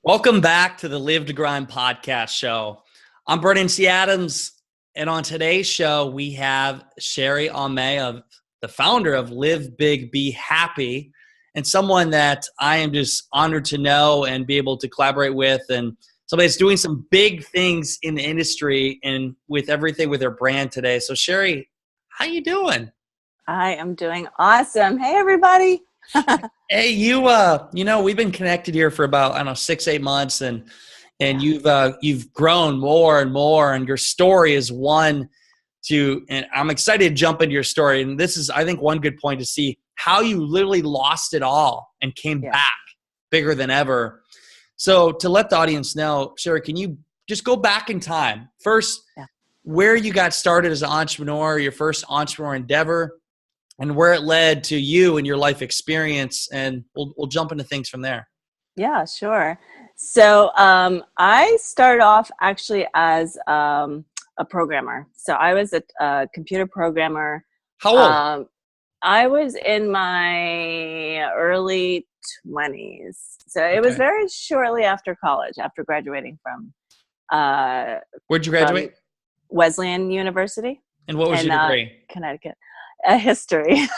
Welcome back to the Live to Grind podcast show. I'm Brennan C. Adams, and on today's show, we have Cherie, Aime, the founder of Live Big, Be Happy, and someone that I am just honored to know and be able to collaborate with, and somebody that's doing some big things in the industry and with everything with their brand today. So, Cherie, how you doing? I am doing awesome. Hey, everybody. Hey, we've been connected here for about, 6-8 months, and you've grown more and more, and your story is one and I'm excited to jump into your story. And this is, I think, one good point to see how you literally lost it all and came back bigger than ever. So to let the audience know, Cherie, can you just go back in time? First, where you got started as an entrepreneur, your first entrepreneur endeavor, and where it led to you and your life experience, and we'll jump into things from there. Yeah, sure. So I started off actually as a programmer. So I was a computer programmer. How old? I was in my early 20s. So it was very shortly after college, after graduating from Where'd you graduate? Wesleyan University. And what was your degree? Connecticut. History.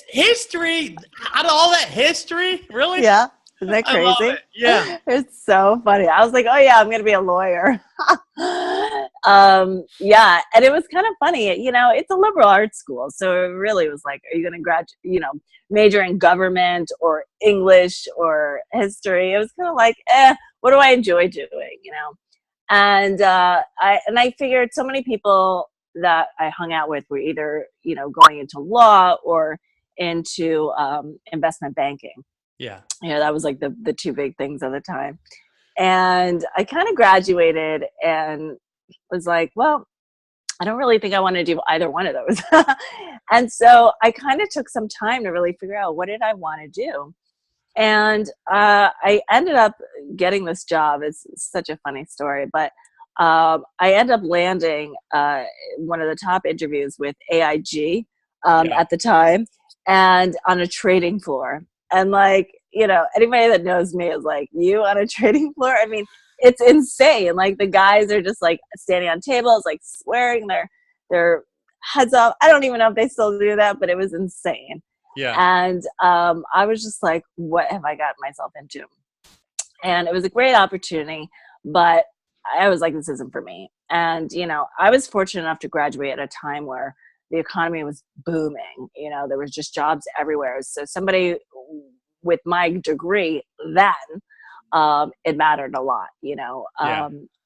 History? Out of all that history? Really? Yeah. Isn't that crazy? I love it. Yeah. It's so funny. I was like, oh yeah, I'm going to be a lawyer. Yeah. And it was kind of funny. It's a liberal arts school. So it really was like, are you going to major in government or English or history? It was kind of like, what do I enjoy doing? And I figured so many people that I hung out with were either, going into law or into investment banking. Yeah. That was like the two big things at the time. And I kind of graduated and was like, well, I don't really think I want to do either one of those. And so I kind of took some time to really figure out, what did I want to do? And I ended up getting this job. It's such a funny story, but I ended up landing one of the top interviews with AIG at the time, and on a trading floor. And anybody that knows me is like, you on a trading floor? I mean, it's insane. Like, the guys are just like standing on tables, like swearing their heads off. I don't even know if they still do that, but it was insane. Yeah. And I was just like, what have I gotten myself into? And it was a great opportunity, but I was like, this isn't for me. And, I was fortunate enough to graduate at a time where the economy was booming. There was just jobs everywhere. So somebody with my degree then, it mattered a lot,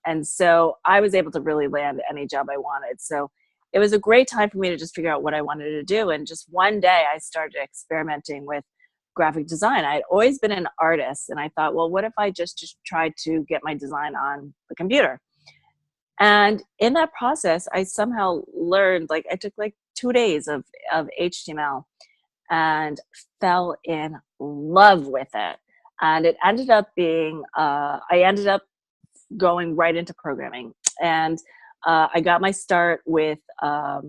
and so I was able to really land any job I wanted. So it was a great time for me to just figure out what I wanted to do. And just one day I started experimenting with graphic design. I had always been an artist, and I thought, well, what if I just tried to get my design on the computer? And in that process, I somehow learned, I took 2 days of HTML and fell in love with it. And it ended up being, I ended up going right into programming. And I got my start with a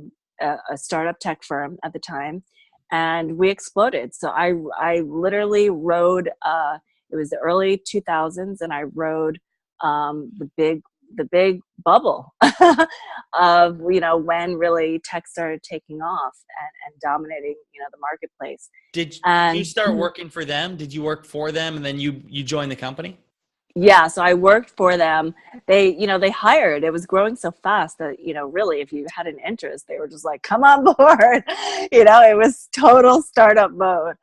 startup tech firm at the time, and we exploded. So I literally rode, it was the early 2000s, and I rode the big bubble of, when really tech started taking off and dominating, the marketplace. Did you start working for them? Did you work for them and then you joined the company? Yeah. So I worked for them. They hired. It was growing so fast that, really, if you had an interest, they were just like, come on board. It was total startup mode.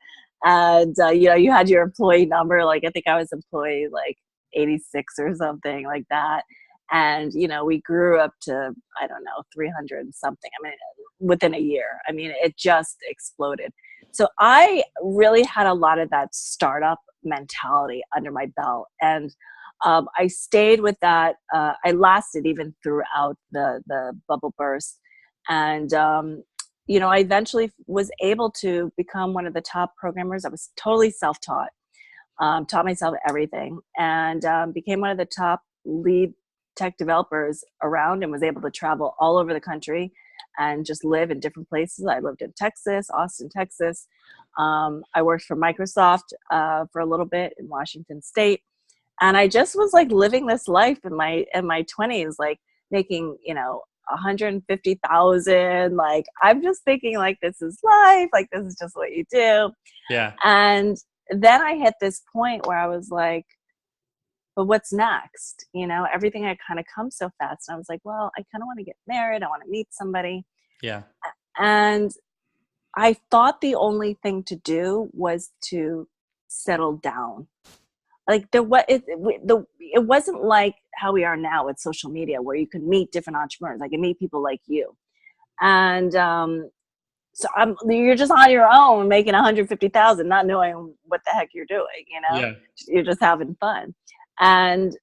And, you had your employee number. I think I was employee 86 or something like that. And, we grew up to, 300 and something. I mean, within a year. I mean, it just exploded. So I really had a lot of that startup mentality under my belt. And I stayed with that. I lasted even throughout the bubble burst. And, I eventually was able to become one of the top programmers. I was totally self-taught, taught myself everything, and became one of the top lead tech developers around, and was able to travel all over the country and just live in different places. I lived in Texas, Austin, Texas. I worked for Microsoft for a little bit in Washington State. And I just was like living this life in my 20s, like making, 150,000. Like, I'm just thinking like, this is life. Like, this is just what you do. Yeah. And then I hit this point where I was like, but what's next? Everything had kind of come so fast. And I was like, well, I kind of want to get married. I want to meet somebody. Yeah. And I thought the only thing to do was to settle down. Like it wasn't like how we are now with social media, where you can meet different entrepreneurs. I can meet people like you. And so you're just on your own making 150,000, not knowing what the heck you're doing, Yeah. You're just having fun. And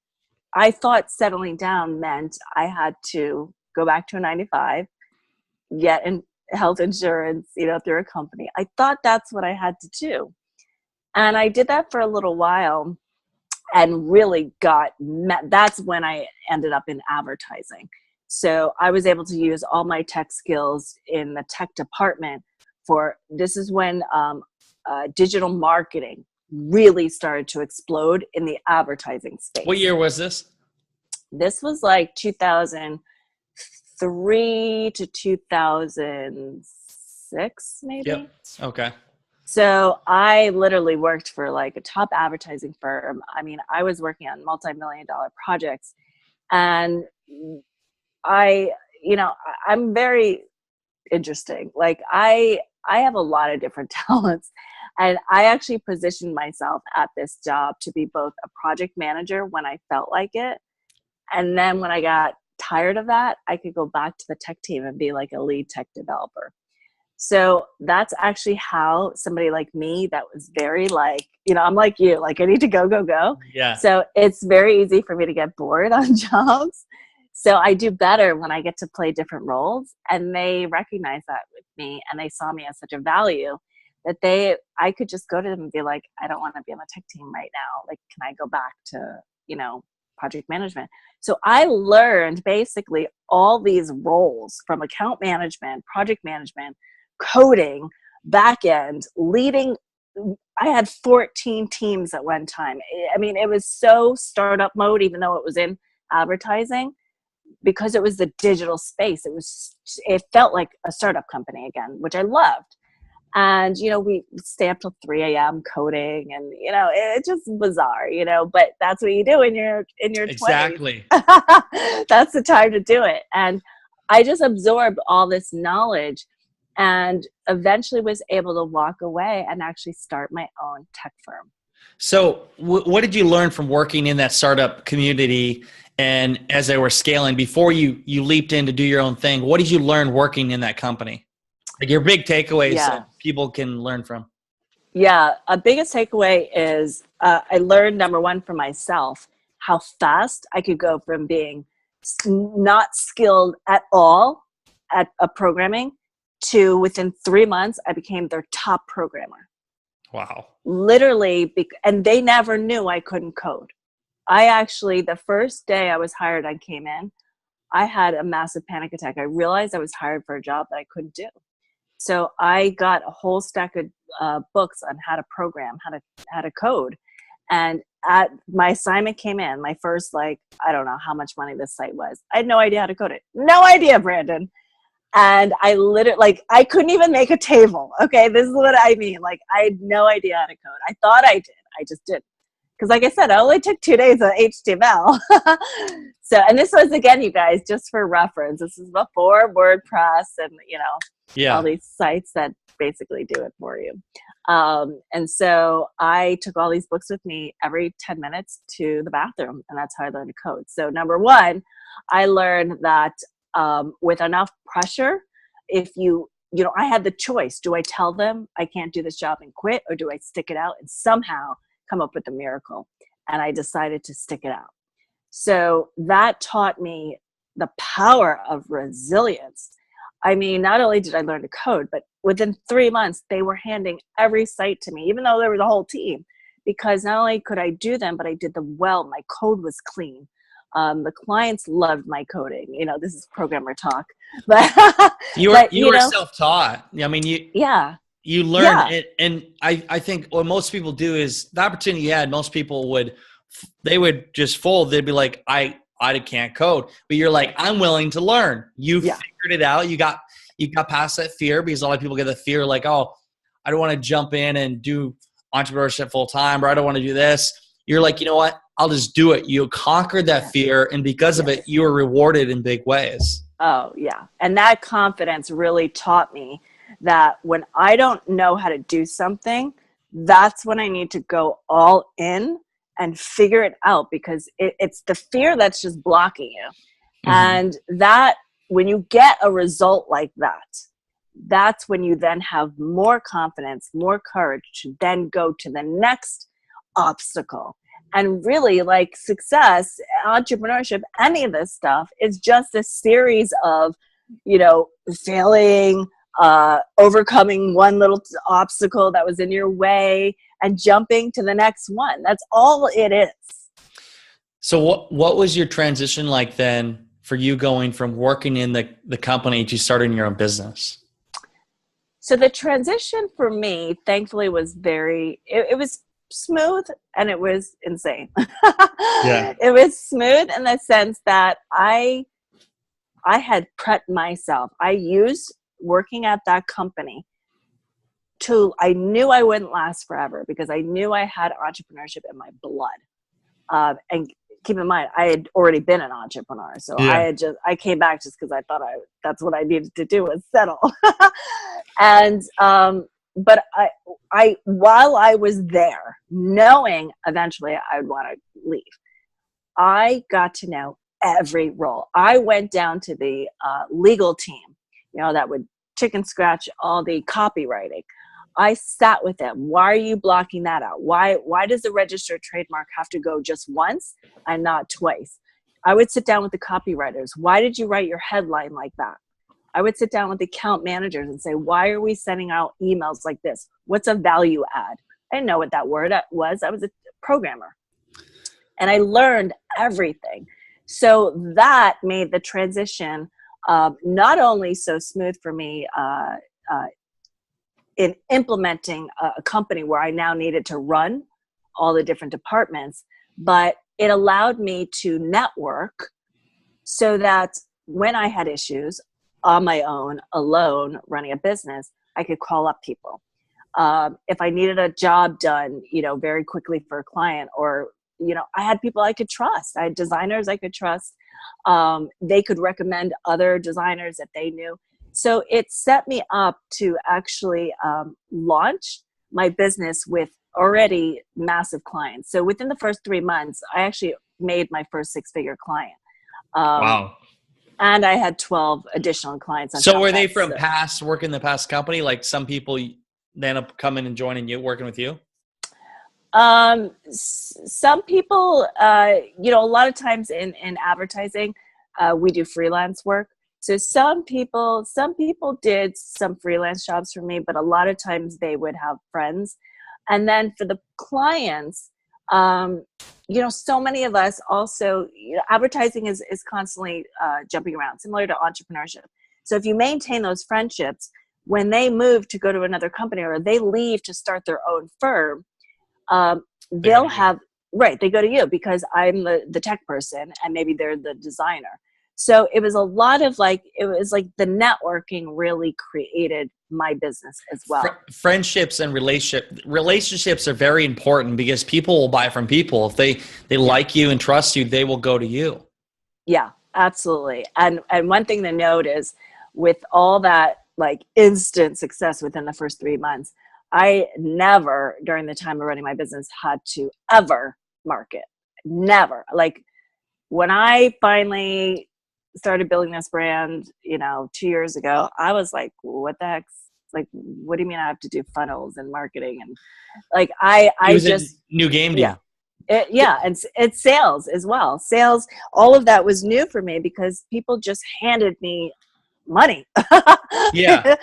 I thought settling down meant I had to go back to a 9 to 5, get in health insurance, through a company. I thought that's what I had to do. And I did that for a little while and really that's when I ended up in advertising. So I was able to use all my tech skills in the tech department this is when digital marketing really started to explode in the advertising space. What year was this? This was like 2003 to 2006, maybe. Yep. Okay. So I literally worked for like a top advertising firm. I mean, I was working on multi-million-dollar projects, and I'm very interesting. Like I have a lot of different talents, and I actually positioned myself at this job to be both a project manager when I felt like it. And then when I got tired of that, I could go back to the tech team and be like a lead tech developer. So that's actually how somebody like me that was very like, I'm like you, like I need to go, go, go. Yeah. So it's very easy for me to get bored on jobs. So I do better when I get to play different roles, and they recognize that with me, and they saw me as such a value that I could just go to them and be like, I don't want to be on the tech team right now. Like, can I go back to, project management? So I learned basically all these roles from account management, project management, coding, back end, leading. I had 14 teams at one time. I mean, it was so startup mode, even though it was in advertising, because it was the digital space. It felt like a startup company again, which I loved. And, we stay up till 3 a.m. coding, and, it's just bizarre, but that's what you do in your 20s. Exactly. That's the time to do it. And I just absorbed all this knowledge, and eventually was able to walk away and actually start my own tech firm. So what did you learn from working in that startup community, and as they were scaling before you leaped in to do your own thing? What did you learn working in that company? Like your big takeaways that people can learn from? Yeah. A biggest takeaway is I learned, number one, for myself, how fast I could go from being not skilled at all at programming to within 3 months, I became their top programmer. Wow. Literally. And they never knew I couldn't code. The first day I was hired, I came in, I had a massive panic attack. I realized I was hired for a job that I couldn't do. So I got a whole stack of books on how to program, how to code. And my assignment came in, my first, I don't know how much money this site was. I had no idea how to code it. No idea, Brandon. And I literally, I couldn't even make a table. Okay, this is what I mean. I had no idea how to code. I thought I did. I just didn't. Because like I said, it only took 2 days of HTML. So, and this was, again, you guys, just for reference, this is before WordPress and, all these sites that basically do it for you. And so I took all these books with me every 10 minutes to the bathroom, and that's how I learned to code. So number one, I learned that with enough pressure, if I had the choice, do I tell them I can't do this job and quit, or do I stick it out and somehow come up with a miracle? And I decided to stick it out. So that taught me the power of resilience. I mean, not only did I learn to code, but within 3 months, they were handing every site to me, even though there was a whole team, because not only could I do them, but I did them well. My code was clean. The clients loved my coding. This is programmer talk, but you were self-taught. I mean, you learn it. And I think what most people do is the opportunity you had, most people would they would just fold. They'd be like, I can't code. But you're like, I'm willing to learn. You figured it out. You got past that fear, because a lot of people get the fear like, oh, I don't want to jump in and do entrepreneurship full time, or I don't want to do this. You're like, you know what? I'll just do it. You conquered that fear, and because of it, you were rewarded in big ways. Oh, yeah. And that confidence really taught me that when I don't know how to do something, that's when I need to go all in and figure it out, because it's the fear that's just blocking you. Mm-hmm. And that when you get a result like that, that's when you then have more confidence, more courage to then go to the next obstacle. And really, like, success, entrepreneurship, any of this stuff is just a series of, failing, overcoming one little obstacle that was in your way, and jumping to the next one. That's all it is. So what was your transition like then for you, going from working in the company to starting your own business? So the transition for me, thankfully, was it was smooth, and it was insane. Yeah. It was smooth in the sense that I had prepped myself. I used working at that company I knew I wouldn't last forever, because I knew I had entrepreneurship in my blood. And keep in mind, I had already been an entrepreneur. So yeah. I came back just because I thought that's what I needed to do, was settle. And, but I, while I was there, knowing eventually I would want to leave, I got to know every role. I went down to the legal team, that would chicken scratch all the copywriting. I sat with them. Why are you blocking that out? Why does the registered trademark have to go just once and not twice? I would sit down with the copywriters. Why did you write your headline like that? I would sit down with the account managers and say, why are we sending out emails like this? What's a value add? I didn't know what that word was. I was a programmer. And I learned everything. So that made the transition not only so smooth for me in implementing a company where I now needed to run all the different departments, but it allowed me to network so that when I had issues on my own, alone, running a business, I could call up people. If I needed a job done, very quickly for a client, or, I had people I could trust. I had designers I could trust. They could recommend other designers that they knew. So it set me up to actually launch my business with already massive clients. So within the first 3 months, I actually made my first 6-figure client. Wow. And I had 12 additional clients. So were they from past work in the past company? Like some people they end up coming and joining you, working with you? Some people, a lot of times in advertising, we do freelance work. So some people did some freelance jobs for me, but a lot of times they would have friends. And then for the clients, so many of us also, advertising is constantly jumping around, similar to entrepreneurship. So if you maintain those friendships, when they move to go to another company, or they leave to start their own firm, they'll have, right, they go to you because I'm the tech person and maybe they're the designer. So it was a lot of the networking really created my business as well. Friendships and relationships are very important, because people will buy from people. If they like you and trust you, they will go to you. Yeah, absolutely. And one thing to note is, with all that instant success within the first 3 months, I never, during the time of running my business, had to ever market. Never. When I finally started building this brand, 2 years ago, I was like, what the heck? What do you mean I have to do funnels and marketing? And I just new game to you. And it's sales as well. Sales, all of that was new for me because people just handed me money. Yeah.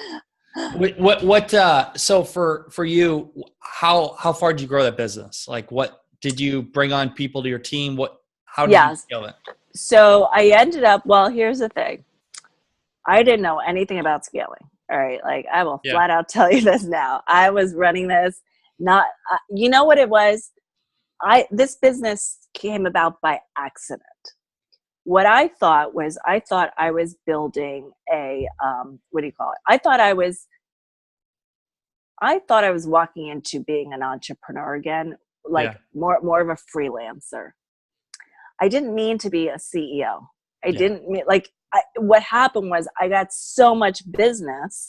So for you, how far did you grow that business? What did you bring on people to your team? How did you scale it? So I ended up, here's the thing. I didn't know anything about scaling. All right. I will flat out tell you this now. I was running this, you know what it was? this business came about by accident. What I thought was, I was building a, what do you call it? I thought I was walking into being an entrepreneur again, like Yeah. more of a freelancer. I didn't mean to be a CEO. I Yeah. didn't mean, like, what happened was I got so much business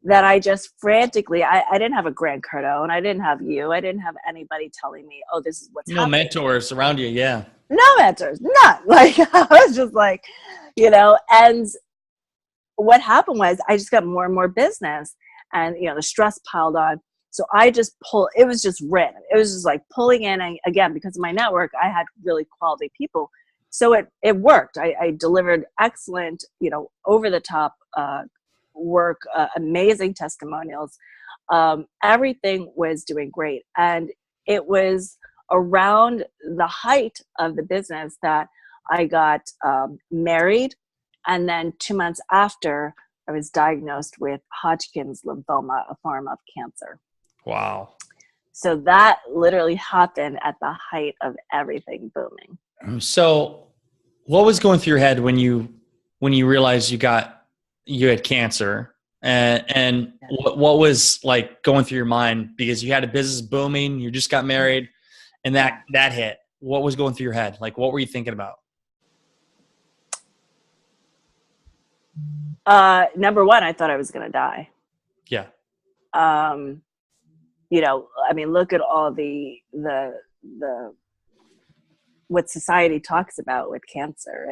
that I just frantically, I didn't have a Grant Cardone, I didn't have you, I didn't have anybody telling me, oh, this is what's No happening. mentors around you. Yeah. No mentors, none. Like, I was just like, and what happened was I just got more and more business, and, the stress piled on. So I just it was just random. It was just like pulling in, and again, because of my network, I had really quality people. So it worked. I delivered excellent, over the top work, amazing testimonials. Everything was doing great. And it was around the height of the business that I got married. And then 2 months after, I was diagnosed with Hodgkin's lymphoma, a form of cancer. Wow. So that literally happened at the height of everything booming. So what was going through your head when you realized you had cancer, and what was like going through your mind, because you had a business booming, you just got married, and that hit? What was going through your head? Like, what were you thinking about? Number one, I thought I was going to die. Yeah. I mean, look at all the what society talks about with cancer,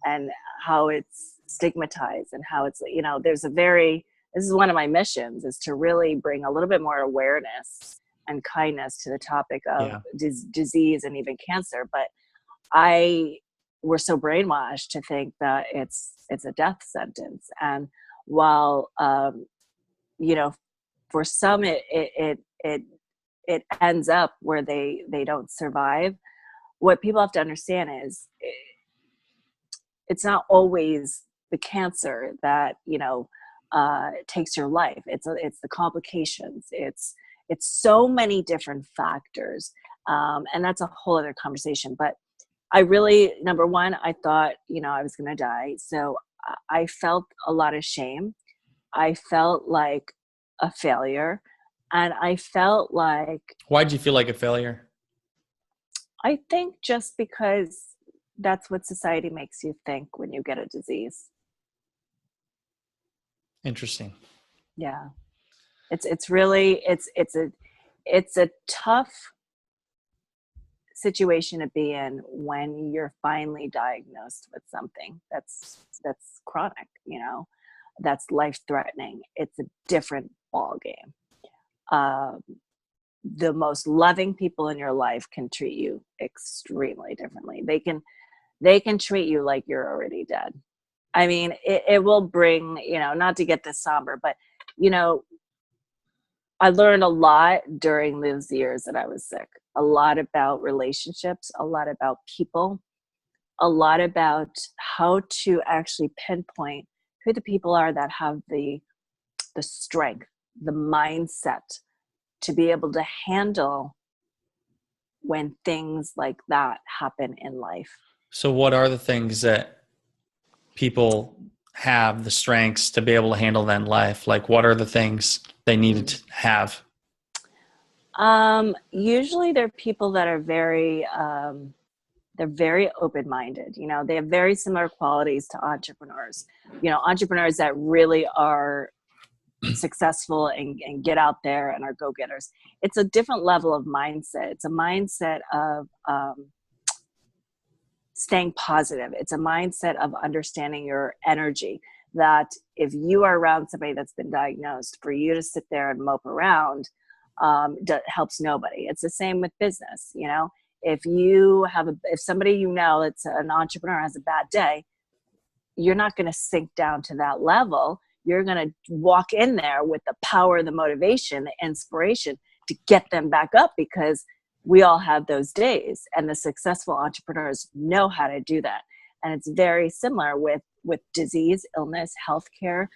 and how it's stigmatized, and how it's, this is one of my missions, is to really bring a little bit more awareness and kindness to the topic of disease and even cancer. But we're so brainwashed to think that it's a death sentence. And while, for some, it ends up where they don't survive. What people have to understand is it's not always the cancer that, takes your life. It's the complications. It's so many different factors. And that's a whole other conversation. But I really, number one, I thought, I was going to die. So I felt a lot of shame. I felt like a failure. And I felt like... Why'd you feel like a failure? I think just because that's what society makes you think when you get a disease. Interesting. Yeah. It's really, it's a tough situation to be in when you're finally diagnosed with something that's chronic, that's life-threatening. It's a different ball game. The most loving people in your life can treat you extremely differently. They can treat you like you're already dead. I mean, it will bring, not to get this somber, but, I learned a lot during those years that I was sick. A lot about relationships, a lot about people, a lot about how to actually pinpoint who the people are that have the strength, the mindset to be able to handle when things like that happen in life. So what are the things that people have the strengths to be able to handle that in life? Like, what are the things they need to have? Usually they're people that are very, they're very open-minded. They have very similar qualities to entrepreneurs. Entrepreneurs that really are successful and get out there and are go-getters. It's a different level of mindset. It's a mindset of staying positive. It's a mindset of understanding your energy, that if you are around somebody that's been diagnosed, for you to sit there and mope around helps nobody. It's the same with business. If somebody that's an entrepreneur has a bad day, you're not going to sink down to that level. You're going to walk in there with the power, the motivation, the inspiration to get them back up, because we all have those days, and the successful entrepreneurs know how to do that. And it's very similar with disease, illness, healthcare.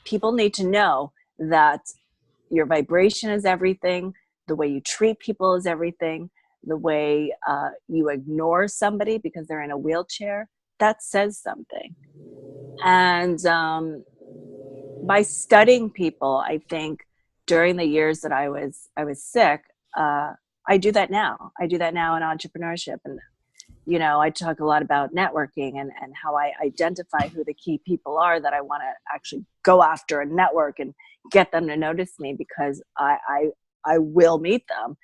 People need to know that your vibration is everything. the way you treat people is everything. The way you ignore somebody because they're in a wheelchair, that says something. And by studying people, I think during the years that I was sick, I do that now. I do that now in entrepreneurship. And, you know, I talk a lot about networking and how I identify who the key people are that I want to actually go after and network and get them to notice me, because I will meet them.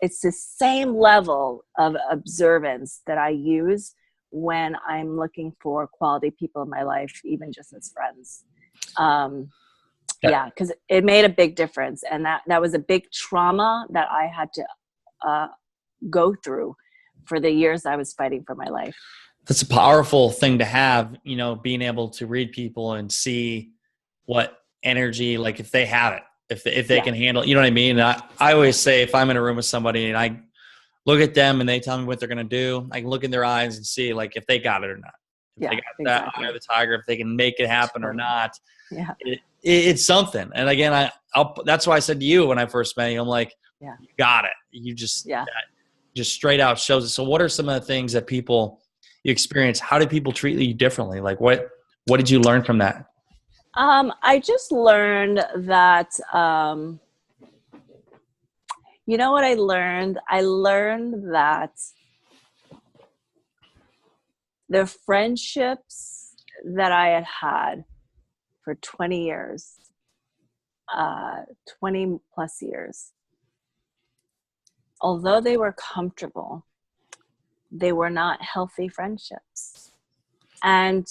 It's the same level of observance that I use when I'm looking for quality people in my life, even just as friends. Yeah, because it made a big difference. And that was a big trauma that I had to go through for the years I was fighting for my life. That's a powerful thing to have, you know, being able to read people and see what energy, like if they have it, if they can handle, you know what I mean? And I always say, if I'm in a room with somebody and I look at them and they tell me what they're going to do, I can look in their eyes and see like if they got it or not. If they got that eye of the tiger, if they can make it happen or not. Yeah. It's something. And again, that's why I said to you when I first met you, I'm like, you got it. You just, that just straight out shows it. So what are some of the things that you experience? How do people treat you differently? Like what did you learn from that? I just learned that, you know what I learned? I learned that the friendships that I had for 20 years, 20 plus years, although they were comfortable, they were not healthy friendships. And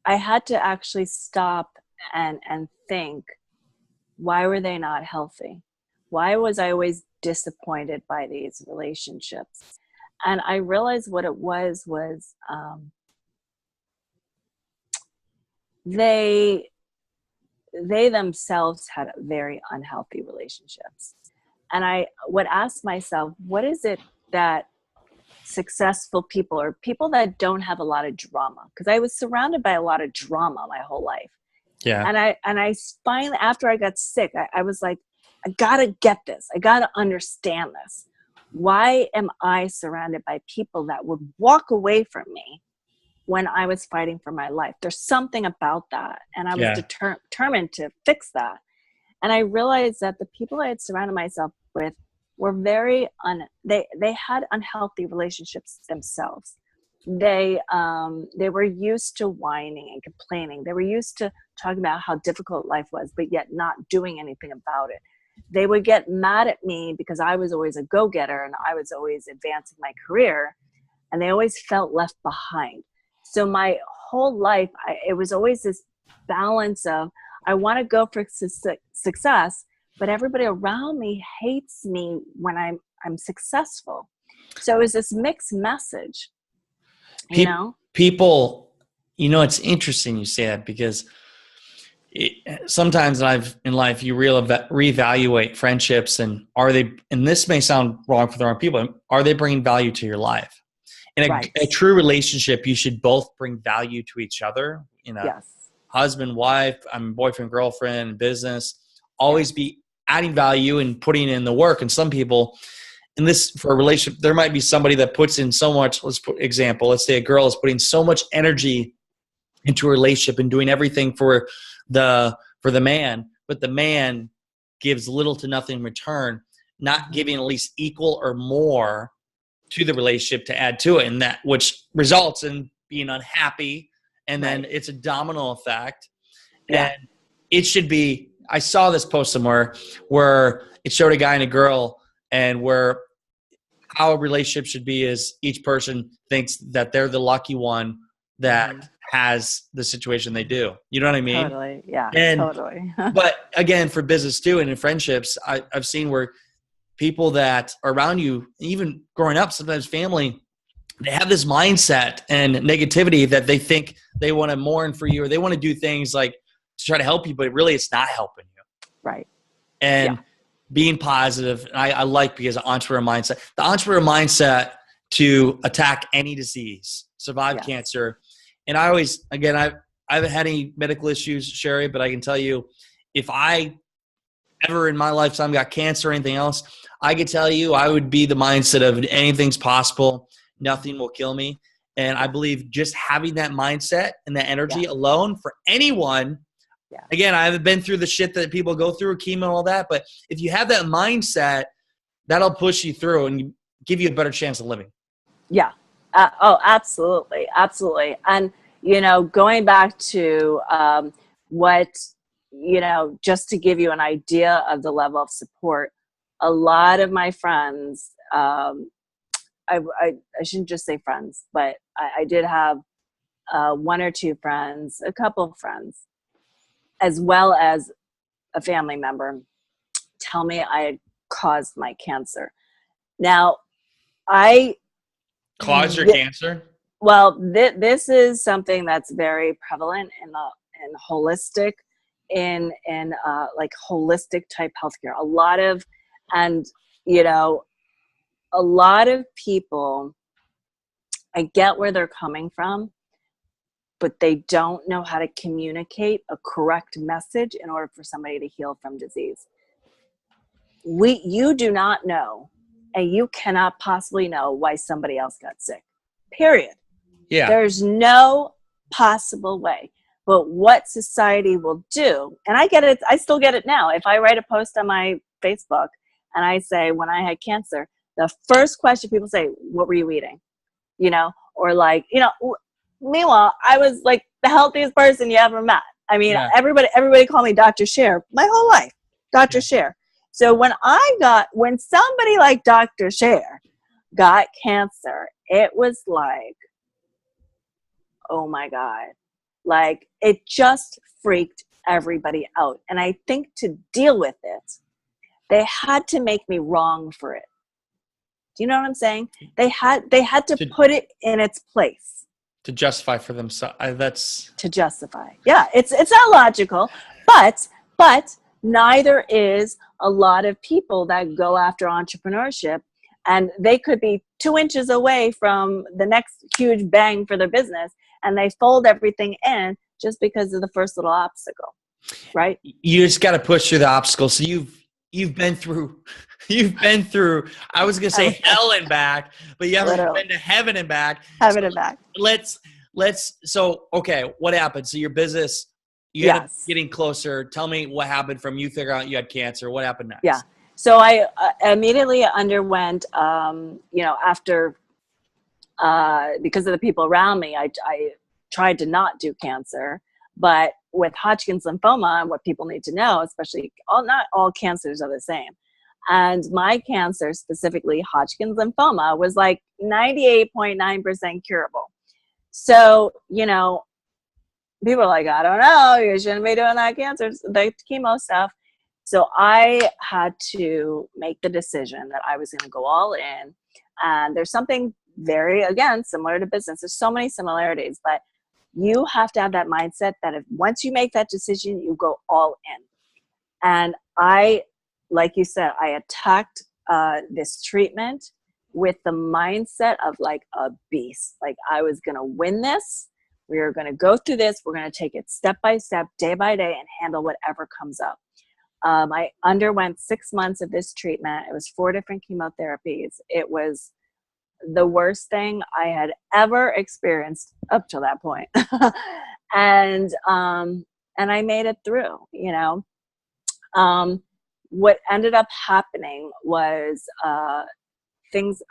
I had to actually stop and think, why were they not healthy? Why was I always disappointed by these relationships? And I realized what it was they themselves had very unhealthy relationships. And I would ask myself, what is it that successful people or people that don't have a lot of drama? Because I was surrounded by a lot of drama my whole life. Yeah. And I finally, after I got sick, I was like, I gotta get this. I gotta understand this. Why am I surrounded by people that would walk away from me when I was fighting for my life? There's something about that. And I was determined to fix that. And I realized that the people I had surrounded myself with were they had unhealthy relationships themselves. They were used to whining and complaining. They were used to talking about how difficult life was, but yet not doing anything about it. They would get mad at me because I was always a go-getter and I was always advancing my career, and they always felt left behind. So my whole life, it was always this balance of, I want to go for success, but everybody around me hates me when I'm successful. So it was this mixed message, you know? People, you know, it's interesting you say that, because sometimes in life you reevaluate friendships, and and this may sound wrong for the wrong people, are they bringing value to your life? In a true relationship, you should both bring value to each other. You know, husband, wife, boyfriend, girlfriend, business, always be adding value and putting in the work. And some people, for a relationship, there might be somebody that puts in so much. Let's say a girl is putting so much energy into a relationship and doing everything for the man, but the man gives little to nothing in return, not giving at least equal or more to the relationship to add to it, and that which results in being unhappy, and then it's a domino effect. And it should be, I saw this post somewhere where it showed a guy and a girl, and where how a relationship should be is each person thinks that they're the lucky one that has the situation they do. You know what I mean? Totally. Yeah. Totally. But again, for business too, and in friendships, I've seen where people that are around you, even growing up, sometimes family, they have this mindset and negativity that they think they want to mourn for you, or they want to do things like to try to help you, but really it's not helping you. Right. And being positive, I like, because the entrepreneur mindset to attack any disease, survive cancer. And I always, again, I haven't had any medical issues, Cherie, but I can tell you, if I ever in my lifetime got cancer or anything else, I could tell you I would be the mindset of anything's possible. Nothing will kill me. And I believe just having that mindset and that energy alone for anyone, again, I haven't been through the shit that people go through, chemo and all that, but if you have that mindset, that'll push you through and give you a better chance of living. Yeah. Oh, absolutely. Absolutely. And, going back to what, just to give you an idea of the level of support, a lot of my friends, I shouldn't just say friends, but I did have one or two friends, a couple of friends, as well as a family member tell me I had caused my cancer. Now, Caused your cancer? Well, this is something that's very prevalent in holistic, in like holistic type healthcare. A lot of people, I get where they're coming from, but they don't know how to communicate a correct message in order for somebody to heal from disease. You do not know, and you cannot possibly know why somebody else got sick. Period. Yeah. There's no possible way. But what society will do, and I get it, I still get it now. If I write a post on my Facebook and I say, when I had cancer, the first question people say, what were you eating? Or like, meanwhile, I was like the healthiest person you ever met. I mean, everybody called me Dr. Cher my whole life, Dr. Cher. So when somebody like Dr. Cher got cancer, it was like, oh my God, like it just freaked everybody out. And I think to deal with it, they had to make me wrong for it. Do you know what I'm saying? They had to put it in its place. To justify for themselves. To justify. Yeah, it's not logical, but neither is a lot of people that go after entrepreneurship, and they could be 2 inches away from the next huge bang for their business, and they fold everything in just because of the first little obstacle, right? You just got to push through the obstacles. So you've been through, I was going to say hell and back, but you haven't been to heaven and back. Heaven and back. So, okay, what happened? So your business, you ended up getting closer. Tell me what happened from you figuring out you had cancer. What happened next? Yeah. So I immediately underwent, after, because of the people around me, I tried to not do cancer, but with Hodgkin's lymphoma, and what people need to know, especially not all cancers are the same. And my cancer, specifically Hodgkin's lymphoma, was like 98.9% curable. So, people are like, I don't know, you shouldn't be doing that the chemo stuff. So I had to make the decision that I was going to go all in. And there's something very, again, similar to business. There's so many similarities, but you have to have that mindset that once you make that decision, you go all in. And like you said, I attacked this treatment with the mindset of like a beast. Like I was going to win this. We are going to go through this. We're going to take it step by step, day by day, and handle whatever comes up. I underwent 6 months of this treatment. It was 4 different chemotherapies. It was the worst thing I had ever experienced up till that point. And I made it through, what ended up happening was I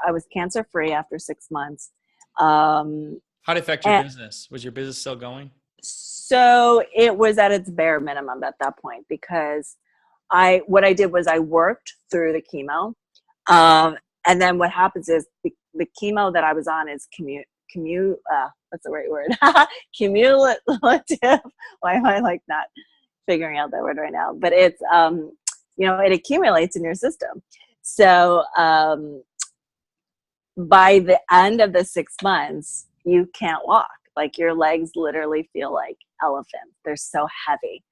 was cancer free after 6 months. How did it affect your business? Was your business still going? So it was at its bare minimum at that point, because what I did was I worked through the chemo. And then what happens is the chemo that I was on is what's the right word? Cumulative. Why am I like not figuring out that word right now? But it's, it accumulates in your system. So by the end of the 6 months, you can't walk. Like your legs literally feel like elephants. They're so heavy.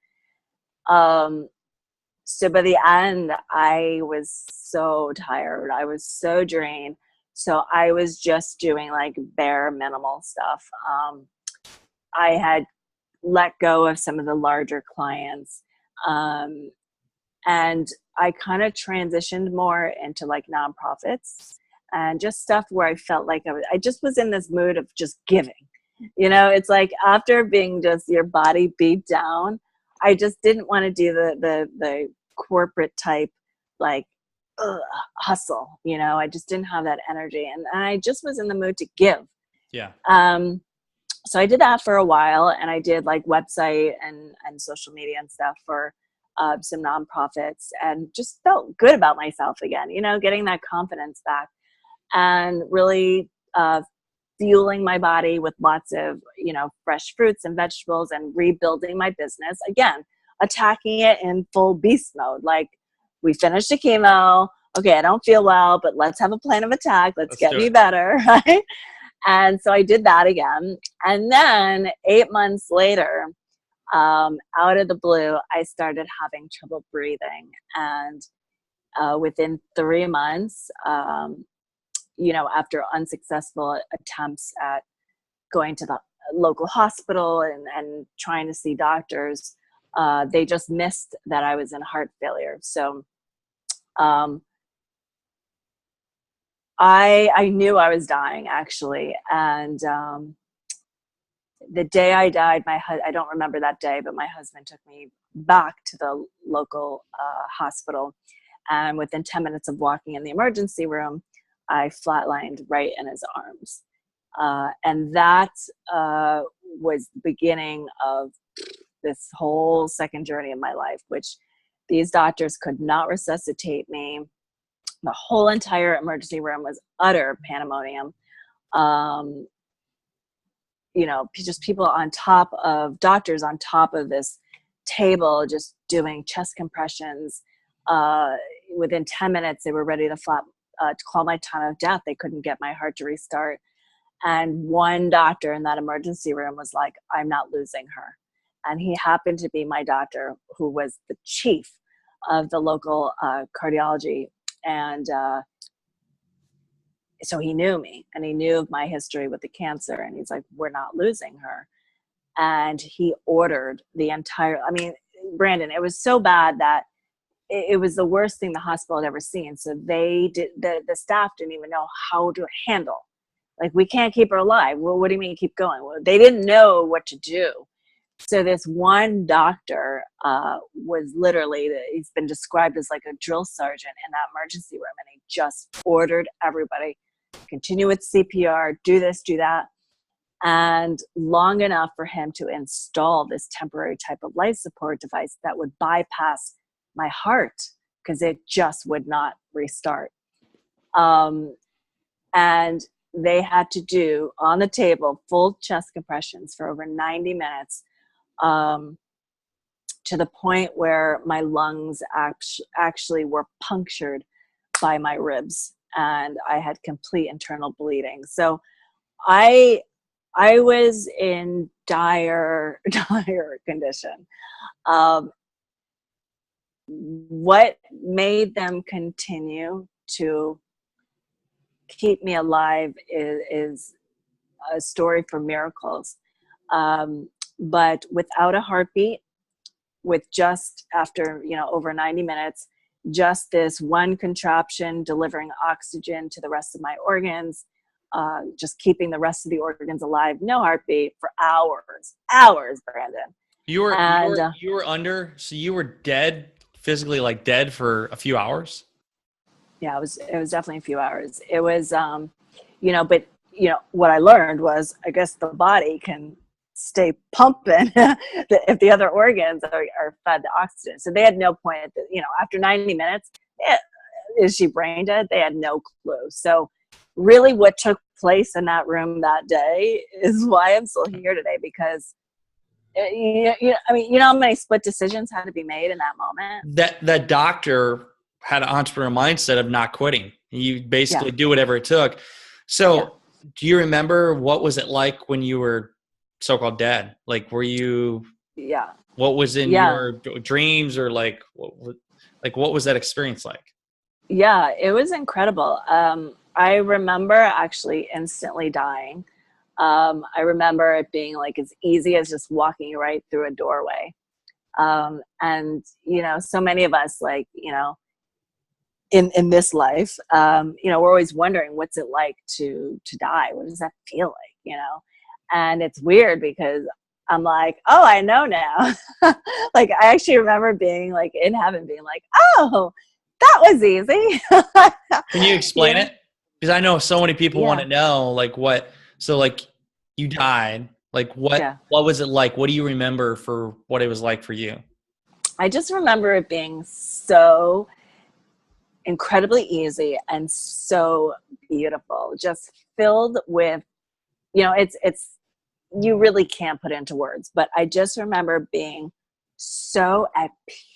So by the end, I was so tired. I was so drained. So I was just doing like bare minimal stuff. I had let go of some of the larger clients. And And I kind of transitioned more into like nonprofits and just stuff where I felt like I just was in this mood of just giving. You know, it's like after being just your body beat down, I just didn't want to do the corporate type like hustle. You know, I just didn't have that energy, and I just was in the mood to give. Yeah. So I did that for a while, and I did like website and social media and stuff for some nonprofits, and just felt good about myself again, you know, getting that confidence back, and really fueling my body with lots of, you know, fresh fruits and vegetables, and rebuilding my business again, attacking it in full beast mode. Like, we finished the chemo. Okay, I don't feel well, but let's have a plan of attack. Let's get me better, right? And so I did that again. And then 8 months later, out of the blue, I started having trouble breathing. And within 3 months, you know, after unsuccessful attempts at going to the local hospital and trying to see doctors, they just missed that I was in heart failure. So I knew I was dying, actually. And the day I died, I don't remember that day, but my husband took me back to the local hospital. And within 10 minutes of walking in the emergency room, I flatlined right in his arms. And that was the beginning of this whole second journey of my life, which these doctors could not resuscitate me. The whole entire emergency room was utter pandemonium. You know, just people on top of doctors on top of this table, just doing chest compressions. Within 10 minutes, they were ready to call my time of death. They couldn't get my heart to restart. And one doctor in that emergency room was like, I'm not losing her. And he happened to be my doctor, who was the chief of the local cardiology. And so he knew me, and he knew of my history with the cancer. And he's like, we're not losing her. And he ordered the entire, I mean, Brandon, it was so bad that it was the worst thing the hospital had ever seen. So they did, the staff didn't even know how to handle. Like, we can't keep her alive. Well, what do you mean keep going? Well, they didn't know what to do. So this one doctor was literally, he's been described as like a drill sergeant in that emergency room. And he just ordered everybody, continue with CPR, do this, do that. And long enough for him to install this temporary type of life support device that would bypass my heart, because it just would not restart. And they had to do on the table full chest compressions for over 90 minutes, to the point where my lungs actually were punctured by my ribs, and I had complete internal bleeding. So I was in dire condition. What made them continue to keep me alive is a story for miracles. But without a heartbeat, with just after, you know, over 90 minutes, just this one contraption delivering oxygen to the rest of my organs, just keeping the rest of the organs alive, no heartbeat for hours, Brandon. You were under, so you were dead, physically like dead for a few hours? Yeah, it was definitely a few hours. It was, you know, but, you know, what I learned was, I guess the body can stay pumping if the other organs are fed the oxygen. So they had no point, you know, after 90 minutes, is she brain dead? They had no clue. So really what took place in that room that day is why I'm still here today, because I mean, you know how many split decisions had to be made in that moment? That doctor had an entrepreneurial mindset of not quitting. You basically do whatever it took. So do you remember what was it like when you were so-called dead? Like, were you, what was in your dreams, or like what was that experience like? Yeah, it was incredible. I remember actually instantly dying. I remember it being like as easy as just walking right through a doorway. And, you know, so many of us, like, you know, in this life, you know, we're always wondering, what's it like to die? What does that feel like, you know? And it's weird because I'm like, oh, I know now. Like, I actually remember being like in heaven, being like, oh, that was easy. Can you explain Yeah. it? Because I know so many people want Yeah. to know, like, what, so like you died, like Yeah. what was it like? What do you remember for what it was like for you? I just remember it being so incredibly easy and so beautiful, just filled with, you know, it's, you really can't put into words, but I just remember being so at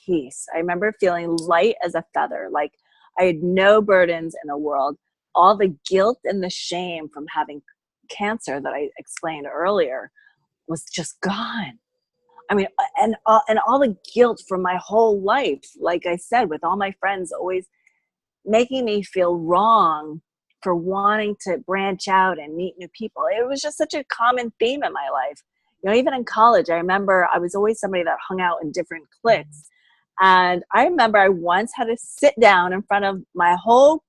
peace. I remember feeling light as a feather, like I had no burdens in the world. All the guilt and the shame from having cancer that I explained earlier was just gone. I mean, and all the guilt from my whole life, like I said, with all my friends always making me feel wrong for wanting to branch out and meet new people. It was just such a common theme in my life. You know, even in college, I remember I was always somebody that hung out in different cliques. And I remember I once had to sit down in front of my whole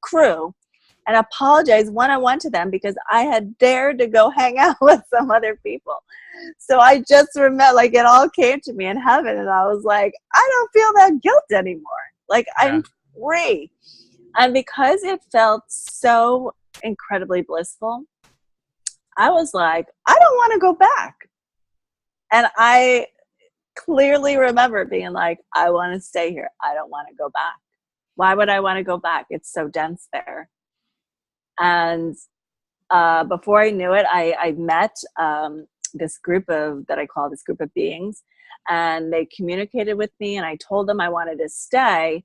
crew and apologize one-on-one to them because I had dared to go hang out with some other people. So I just remember, like, it all came to me in heaven, and I was like, I don't feel that guilt anymore. Like, Yeah. I'm free. And because it felt so incredibly blissful, I was like, I don't want to go back. And I clearly remember being like, I want to stay here. I don't want to go back. Why would I want to go back? It's so dense there. And before I knew it, I met this group of, that I call this group of beings, and they communicated with me, and I told them I wanted to stay.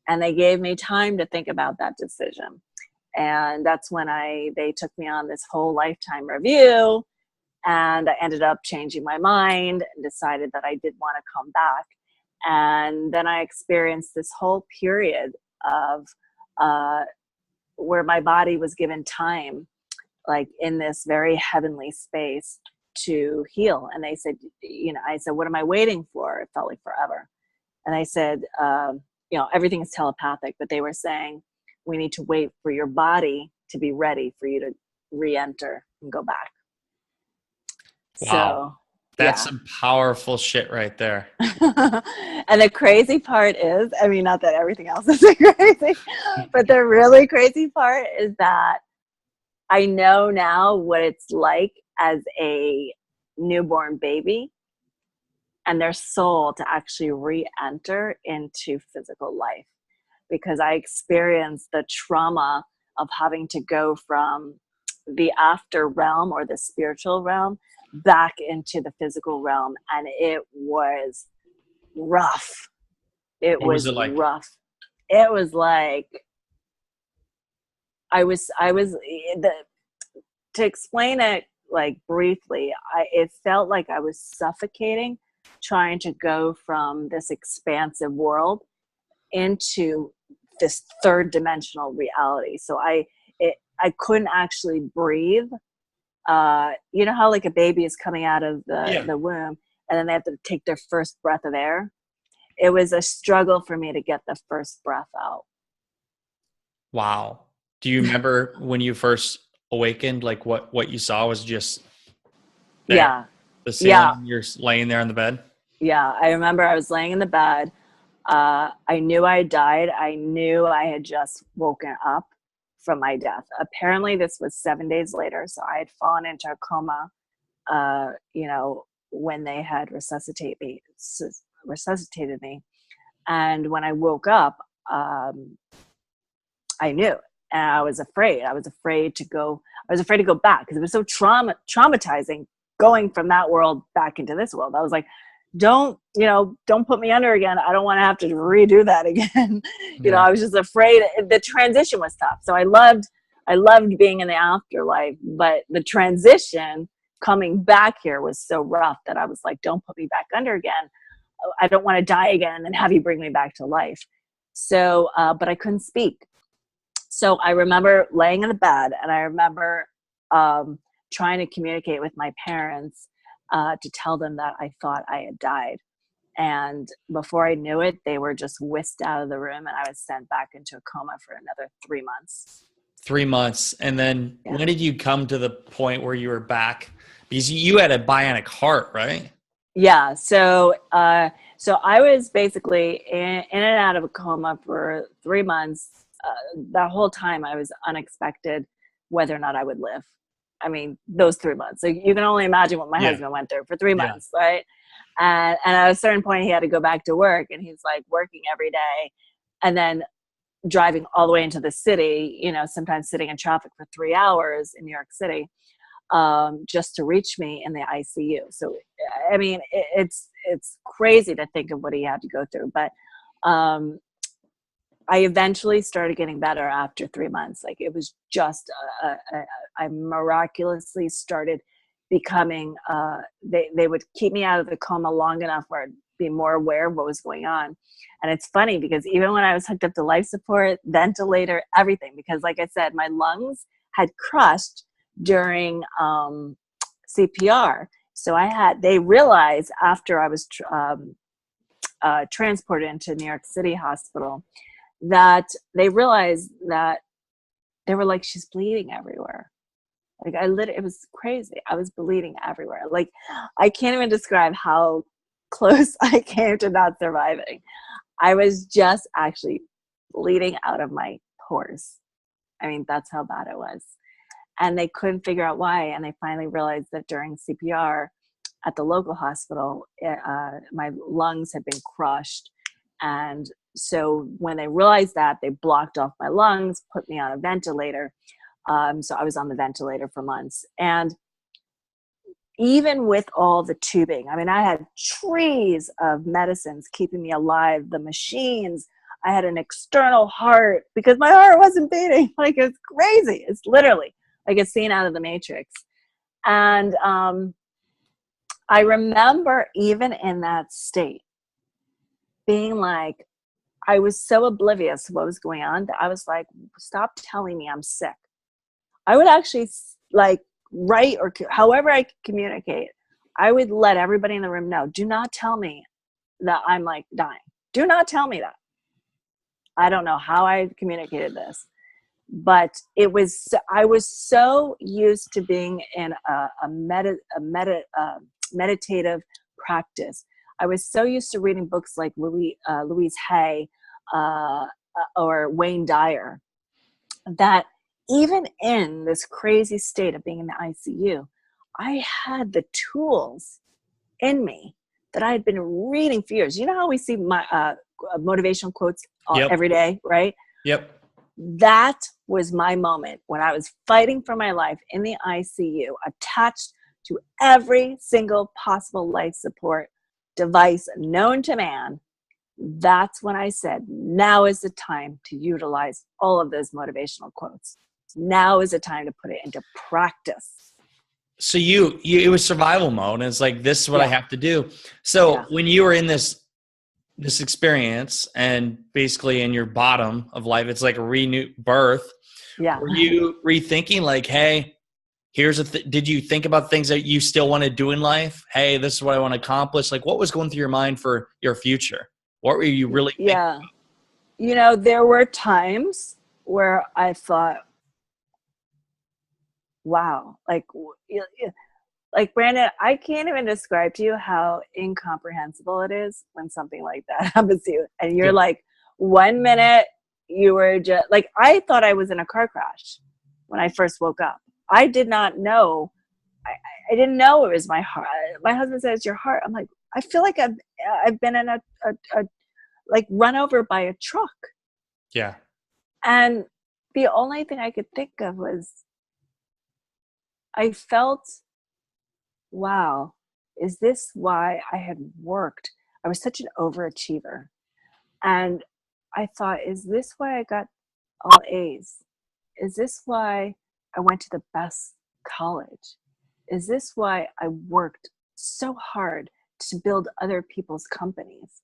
And they gave me time to think about that decision. And that's when they took me on this whole lifetime review, and I ended up changing my mind and decided that I did want to come back. And then I experienced this whole period of where my body was given time, like in this very heavenly space, to heal. And they said, you know, I said, what am I waiting for? It felt like forever. And I said, you know, everything is telepathic, but they were saying, we need to wait for your body to be ready for you to re-enter and go back. Wow. So, That's yeah. some powerful shit right there. And the crazy part is, I mean, not that everything else is crazy, but the really crazy part is that I know now what it's like as a newborn baby and their soul to actually re-enter into physical life, because I experienced the trauma of having to go from the after realm or the spiritual realm back into the physical realm, and it was rough. It What was was it like? rough. It was like I was the to explain it like briefly, it felt like I was suffocating trying to go from this expansive world into this third dimensional reality. So I couldn't actually breathe. You know how like a baby is coming out of Yeah. the womb and then they have to take their first breath of air? It was a struggle for me to get the first breath out. Wow. Do you remember when you first awakened, like what you saw was just there, Yeah. the Yeah. ceiling, you're laying there on the bed? Yeah. I remember I was laying in the bed. I knew I had died. I knew I had just woken up from my death. Apparently, this was 7 days later. So I had fallen into a coma, you know, when they had resuscitated me. And when I woke up, I knew. And I was afraid. I was afraid to go back because it was so traumatizing going from that world back into this world. I was like, don't put me under again. I don't want to have to redo that again. Yeah. I was just afraid. The transition was tough. So I loved being in the afterlife, but the transition coming back here was so rough that I was like, don't put me back under again. I don't want to die again and have you bring me back to life. So, but I couldn't speak. So I remember laying in the bed, and I remember trying to communicate with my parents, to tell them that I thought I had died. And before I knew it, they were just whisked out of the room, and I was sent back into a coma for another 3 months. 3 months. And then Yeah. when did you come to the point where you were back? Because you had a bionic heart, right? Yeah. So I was basically in and out of a coma for 3 months. That whole time I was unexpected whether or not I would live. I mean, those 3 months. So you can only imagine what my Yeah. husband went through for 3 months, Yeah. right? And at a certain point, he had to go back to work, and he's like working every day, and then driving all the way into the city. Sometimes sitting in traffic for 3 hours in New York City, just to reach me in the ICU. So, I mean, it's crazy to think of what he had to go through. But I eventually started getting better after 3 months. Like, it was just, I miraculously started becoming, they would keep me out of the coma long enough where I'd be more aware of what was going on. And it's funny because even when I was hooked up to life support, ventilator, everything, because like I said, my lungs had crushed during CPR. So they realized after I was transported into New York City hospital, that they realized that they were like, she's bleeding everywhere. Like, it was crazy. I was bleeding everywhere. Like, I can't even describe how close I came to not surviving. I was just actually bleeding out of my pores. I mean, that's how bad it was. And they couldn't figure out why. And they finally realized that during CPR at the local hospital, my lungs had been crushed. And so when they realized that, they blocked off my lungs, put me on a ventilator. So I was on the ventilator for months. And even with all the tubing, I mean, I had trees of medicines keeping me alive, the machines. I had an external heart because my heart wasn't beating. Like, it's crazy. It's literally like a scene out of the Matrix. And I remember even in that state being like, I was so oblivious to what was going on that I was like, stop telling me I'm sick. I would actually like write or however I could communicate. I would let everybody in the room know, do not tell me that I'm like dying. Do not tell me that. I don't know how I communicated this, but I was so used to being in a meditative practice. I was so used to reading books like Louise Hay or Wayne Dyer, that even in this crazy state of being in the ICU, I had the tools in me that I had been reading for years. You know how we see my motivational quotes Yep. every day, right? Yep. That was my moment when I was fighting for my life in the ICU, attached to every single possible life support device known to man. That's when I said, now is the time to utilize all of those motivational quotes. Now is the time to put it into practice. So it was survival mode. And it's like, this is what I have to do. So when you were in this experience and basically in your bottom of life, it's like a renewed birth. Yeah. Were you rethinking like, hey, did you think about things that you still want to do in life? Hey, this is what I want to accomplish. Like, what was going through your mind for your future? What were you really thinking about? You know, there were times where I thought, wow, like Brandon, I can't even describe to you how incomprehensible it is when something like that happens to you. And you're like, 1 minute you were just like, I thought I was in a car crash when I first woke up. I did not know. I didn't know it was my heart. My husband says, your heart. I'm like, I feel like I've been in a like run over by a truck. Yeah. And the only thing I could think of was, I felt, wow, is this why I had worked? I was such an overachiever. And I thought, is this why I got all A's? Is this why I went to the best college? Is this why I worked so hard to build other people's companies?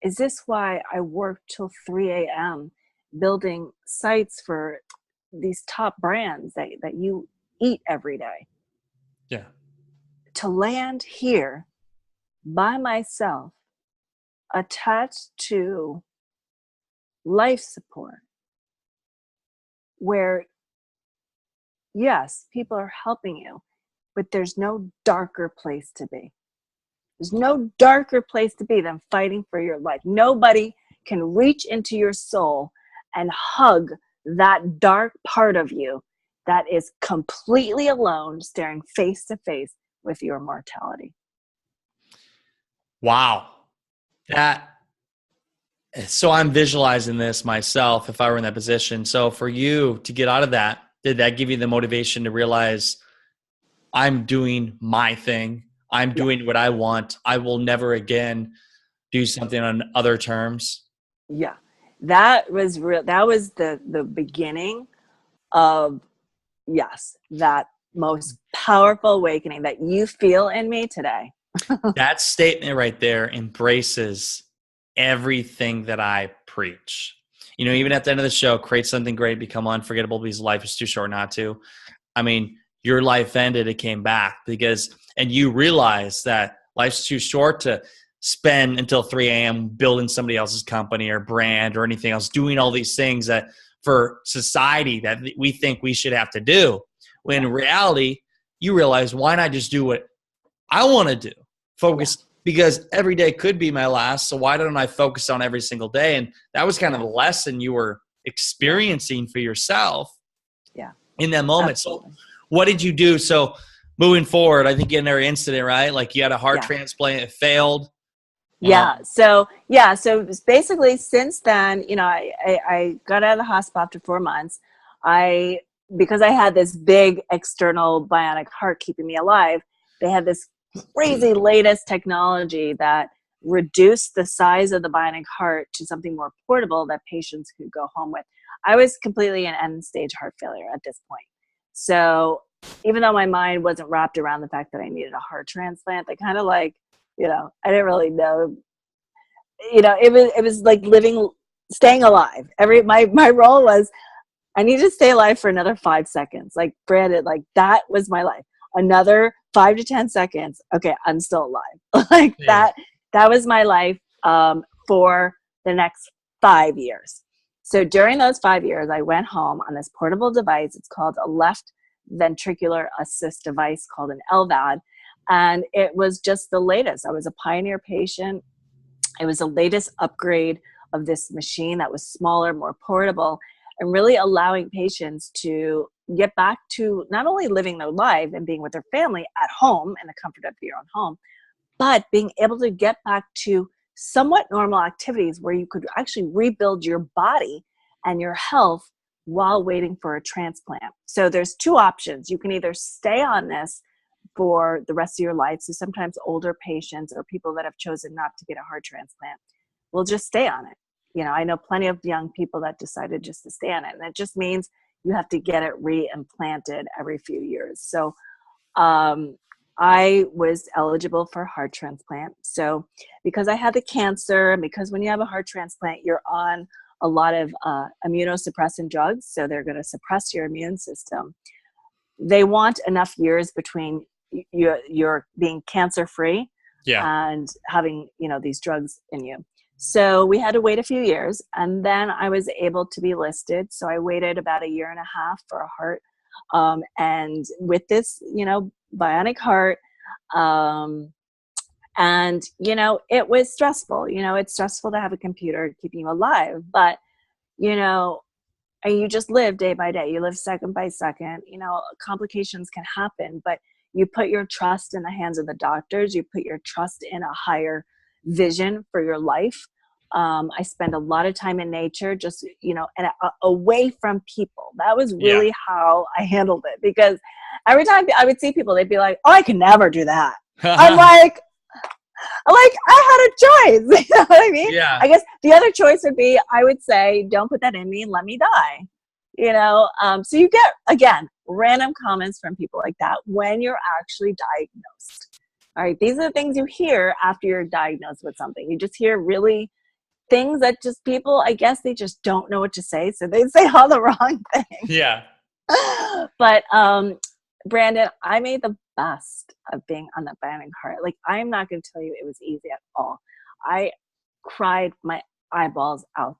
Is this why I worked till 3 a.m. building sites for these top brands that you eat every day? Yeah. to land here by myself, attached to life support, where, yes, people are helping you, but there's no darker place to be. There's no darker place to be than fighting for your life. Nobody can reach into your soul and hug that dark part of you that is completely alone, staring face to face with your mortality. Wow. So I'm visualizing this myself if I were in that position. So for you to get out of that, did that give you the motivation to realize I'm doing my thing? I'm doing what I want. I will never again do something on other terms. Yeah. That was real. That was the beginning of, yes, that most powerful awakening that you feel in me today. That statement right there embraces everything that I preach. You know, even at the end of the show, create something great, become unforgettable because life is too short not to. I mean, your life ended, it came back and you realize that life's too short to spend until 3 a.m. building somebody else's company or brand or anything else, doing all these things that for society that we think we should have to do. When in reality, you realize, why not just do what I want to do? Focus, because every day could be my last. So why don't I focus on every single day? And that was kind of the lesson you were experiencing for yourself in that moment. Absolutely. So what did you do? So moving forward, I think you had another incident, right? Like you had a heart transplant, it failed. So basically since then, you know, I got out of the hospital after 4 months. Because I had this big external bionic heart keeping me alive, they had this crazy latest technology that reduced the size of the bionic heart to something more portable that patients could go home with. I was completely in end stage heart failure at this point. So even though my mind wasn't wrapped around the fact that I needed a heart transplant, they kind of like, you know, I didn't really know, you know, it was like staying alive. My role was, I need to stay alive for another 5 seconds. Like, granted, like that was my life. Another 5 to 10 seconds. Okay, I'm still alive. Like that was my life for the next 5 years. So during those 5 years, I went home on this portable device. It's called a left ventricular assist device called an LVAD. And it was just the latest. I was a pioneer patient. It was the latest upgrade of this machine that was smaller, more portable, and really allowing patients to get back to not only living their life and being with their family at home in the comfort of your own home, but being able to get back to somewhat normal activities where you could actually rebuild your body and your health while waiting for a transplant. So there's 2 options. You can either stay on this for the rest of your life. So sometimes older patients or people that have chosen not to get a heart transplant will just stay on it. You know, I know plenty of young people that decided just to stay on it. And it just means you have to get it reimplanted every few years. So I was eligible for a heart transplant. So because I had the cancer, and because when you have a heart transplant, you're on a lot of immunosuppressant drugs. So they're going to suppress your immune system. They want enough years between you're being cancer-free and having, you know, these drugs in you. So we had to wait a few years, and then I was able to be listed. So I waited about 1.5 years for a heart. And with this, you know, bionic heart, and, you know, it was stressful. You know, it's stressful to have a computer keeping you alive, but, you know, and you just live day by day. You live second by second. You know, complications can happen, but you put your trust in the hands of the doctors. You put your trust in a higher vision for your life. I spend a lot of time in nature, just, you know, and away from people. That was really how I handled it, because every time I would see people, they'd be like, "Oh, I can never do that." I'm like, I had a choice. You know what I mean? Yeah. I guess the other choice would be, I would say, don't put that in me and let me die. You know? So you get, again, random comments from people like that when you're actually diagnosed. All right. These are the things you hear after you're diagnosed with something. You just hear really things that just people, I guess they just don't know what to say. So they say all the wrong things. Yeah. But Brandon, I made the best of being on that bionic heart. Like, I'm not going to tell you it was easy at all. I cried my eyeballs out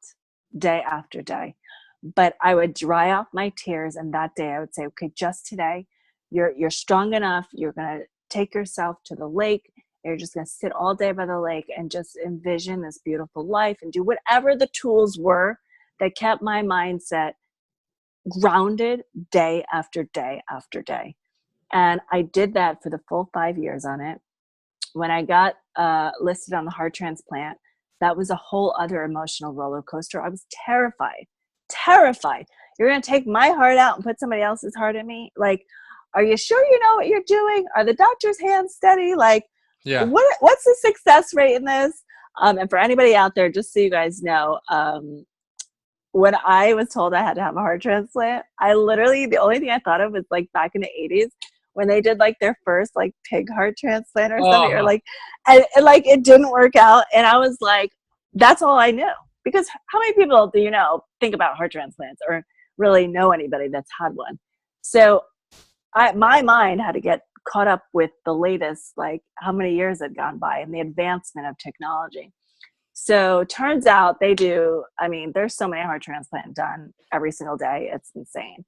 day after day, but I would dry off my tears. And that day I would say, okay, just today, you're strong enough. You're going to take yourself to the lake. You're just going to sit all day by the lake and just envision this beautiful life and do whatever the tools were that kept my mindset grounded day after day after day. And I did that for the full 5 years on it. When I got listed on the heart transplant, that was a whole other emotional roller coaster. I was terrified. You're going to take my heart out and put somebody else's heart in me? Like, are you sure you know what you're doing? Are the doctor's hands steady? Like, Yeah. What's the success rate in this? And for anybody out there, just so you guys know, when I was told I had to have a heart transplant, I literally, the only thing I thought of was like back in the 80s when they did like their first like pig heart transplant or something, or like, and like it didn't work out. And I was like, that's all I knew. Because how many people do you know think about heart transplants or really know anybody that's had one? So my mind had to get caught up with the latest, like how many years had gone by and the advancement of technology. So turns out they do, I mean, there's so many heart transplants done every single day. It's insane.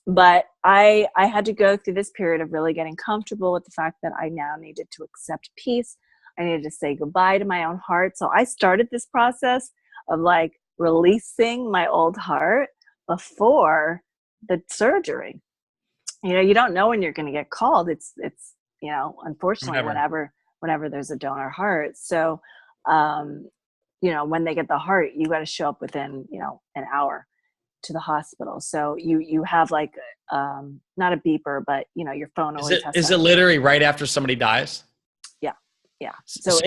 But I had to go through this period of really getting comfortable with the fact that I now needed to accept peace. I needed to say goodbye to my own heart. So I started this process of like releasing my old heart before the surgery. You know, you don't know when you're going to get called. It's, you know, unfortunately, whenever there's a donor heart. So, you know, when they get the heart, you got to show up within, you know, an hour to the hospital. So you have like, not a beeper, but you know, your phone always is it literally right after somebody dies? Yeah. Yeah. So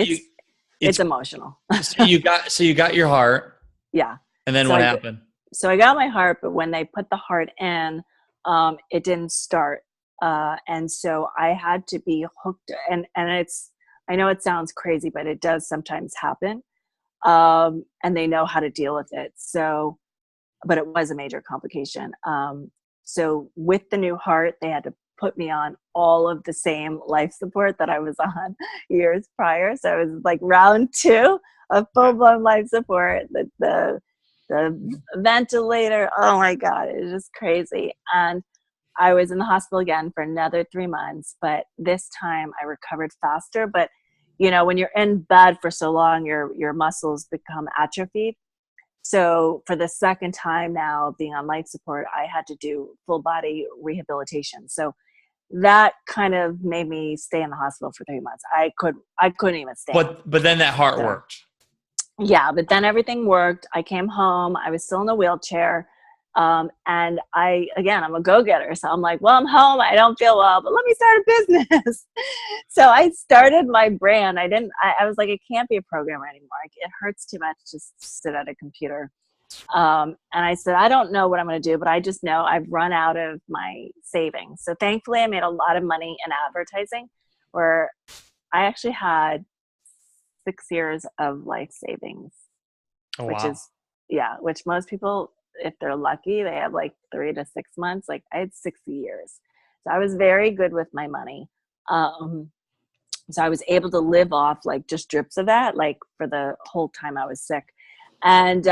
it's emotional. so you got your heart. Yeah. And then what happened? So I got my heart, but when they put the heart in, it didn't start. And so I had to be hooked, and I know it sounds crazy, but it does sometimes happen. And they know how to deal with it. So, but it was a major complication. So with the new heart, they had to put me on all of the same life support that I was on years prior. So it was like round 2 of full-blown life support, the ventilator. Oh my God, it was just crazy. And I was in the hospital again for another 3 months, but this time I recovered faster. But you know, when you're in bed for so long, your muscles become atrophied. So for the second time now being on life support, I had to do full body rehabilitation. So that kind of made me stay in the hospital for 3 months. I couldn't even stay. But then that heart worked. Yeah, but then everything worked. I came home. I was still in a wheelchair. And I'm a go-getter. So I'm like, well, I'm home. I don't feel well, but let me start a business. So I started my brand. I was like, it can't be a programmer anymore. It hurts too much to sit at a computer. And I said, I don't know what I'm going to do, but I just know I've run out of my savings. So thankfully I made a lot of money in advertising, where I actually had 6 years of life savings, which most people, if they're lucky, they have like 3 to 6 months. Like I had 60 years. So I was very good with my money. So I was able to live off like just drips of that, like for the whole time I was sick. And,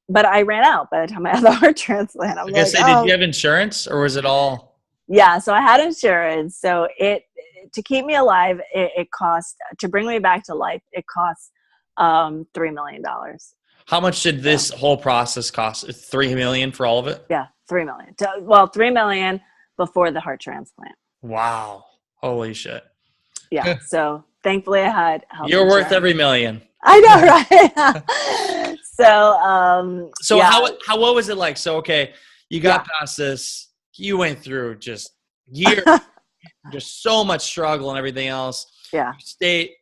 but I ran out by the time I had the heart transplant. Did you have insurance or was it all? Yeah. So I had insurance. So to keep me alive, it cost, to bring me back to life, it cost, $3 million. How much did this whole process cost? $3 million for all of it? Yeah. $3 million. Well, $3 million before the heart transplant. Wow. Holy shit. Yeah. So thankfully I had health You're insurance. worth every million. I know, right? So yeah. What was it like? So, okay, you got past this, you went through just years, just so much struggle and everything else. Yeah.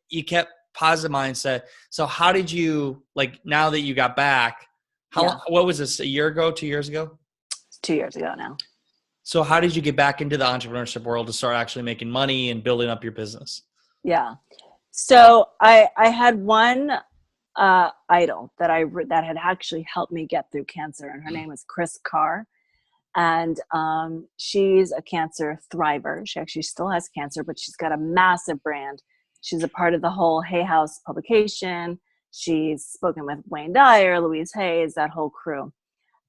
You kept positive mindset. So how did you, like, now that you got back, what was this, a year ago, 2 years ago? 2 years ago now. So how did you get back into the entrepreneurship world to start actually making money and building up your business? Yeah. So I had one idol that had actually helped me get through cancer, and her name was Chris Carr. And she's a cancer thriver. She actually still has cancer, but she's got a massive brand. She's a part of the whole Hay House publication. She's spoken with Wayne Dyer, Louise Hayes, that whole crew.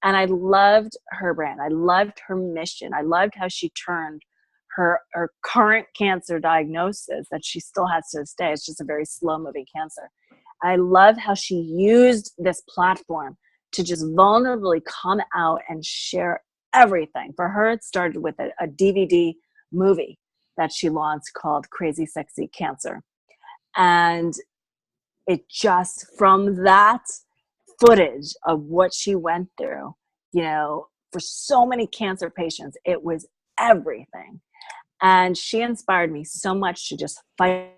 And I loved her brand. I loved her mission. I loved how she turned her current cancer diagnosis that she still has to this day. It's just a very slow moving cancer. I love how she used this platform to just vulnerably come out and share everything. For her, it started with a DVD movie that she launched called Crazy Sexy Cancer. And it just, from that footage of what she went through, you know, for so many cancer patients, it was everything. And she inspired me so much to just fight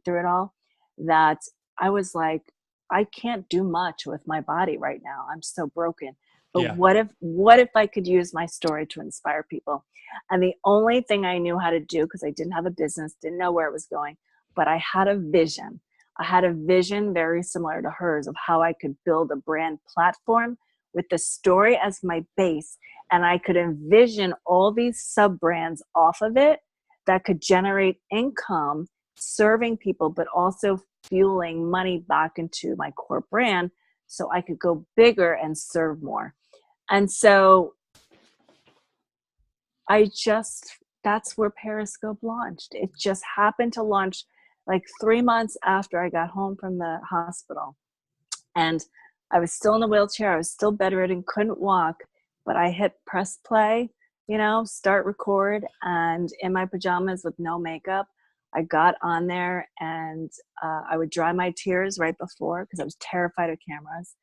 through it all, that I was like, I can't do much with my body right now. I'm so broken. But Yeah. what if I could use my story to inspire people? And the only thing I knew how to do, because I didn't have a business, didn't know where it was going, but I had a vision. I had a vision very similar to hers of how I could build a brand platform with the story as my base. And I could envision all these sub brands off of it that could generate income, serving people, but also fueling money back into my core brand so I could go bigger and serve more. And so that's where Periscope launched. It just happened to launch like 3 months after I got home from the hospital. And I was still in a wheelchair. I was still bedridden, couldn't walk, but I hit press play, you know, start record, and in my pajamas with no makeup, I got on there, and I would dry my tears right before, because I was terrified of cameras.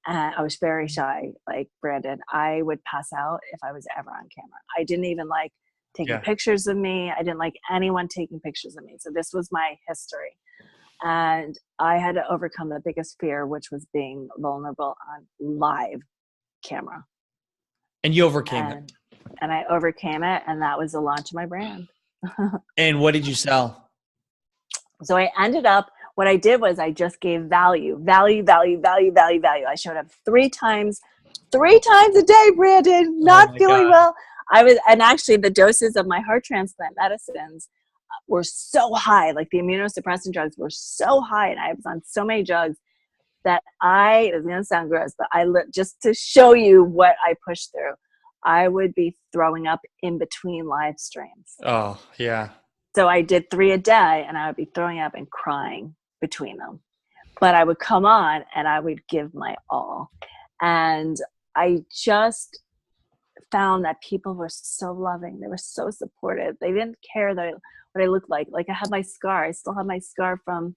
I was very shy, like Brandon. I would pass out if I was ever on camera. I didn't even like taking pictures of me. I didn't like anyone taking pictures of me. So this was my history. And I had to overcome the biggest fear, which was being vulnerable on live camera. And you overcame it. And I overcame it. And that was the launch of my brand. And what did you sell? So I ended up, what I did was I just gave value. I showed up three times a day, Brandon, not feeling well. And actually the doses of my heart transplant medicines were so high, like the immunosuppressant drugs were so high, and I was on so many drugs that it's going to sound gross, but just to show you what I pushed through, I would be throwing up in between live streams. Oh, yeah. So I did 3 a day, and I would be throwing up and crying between them. But I would come on and I would give my all. And I just found that people were so loving. They were so supportive. They didn't care what I looked like. Like, I have my scar. I still have my scar from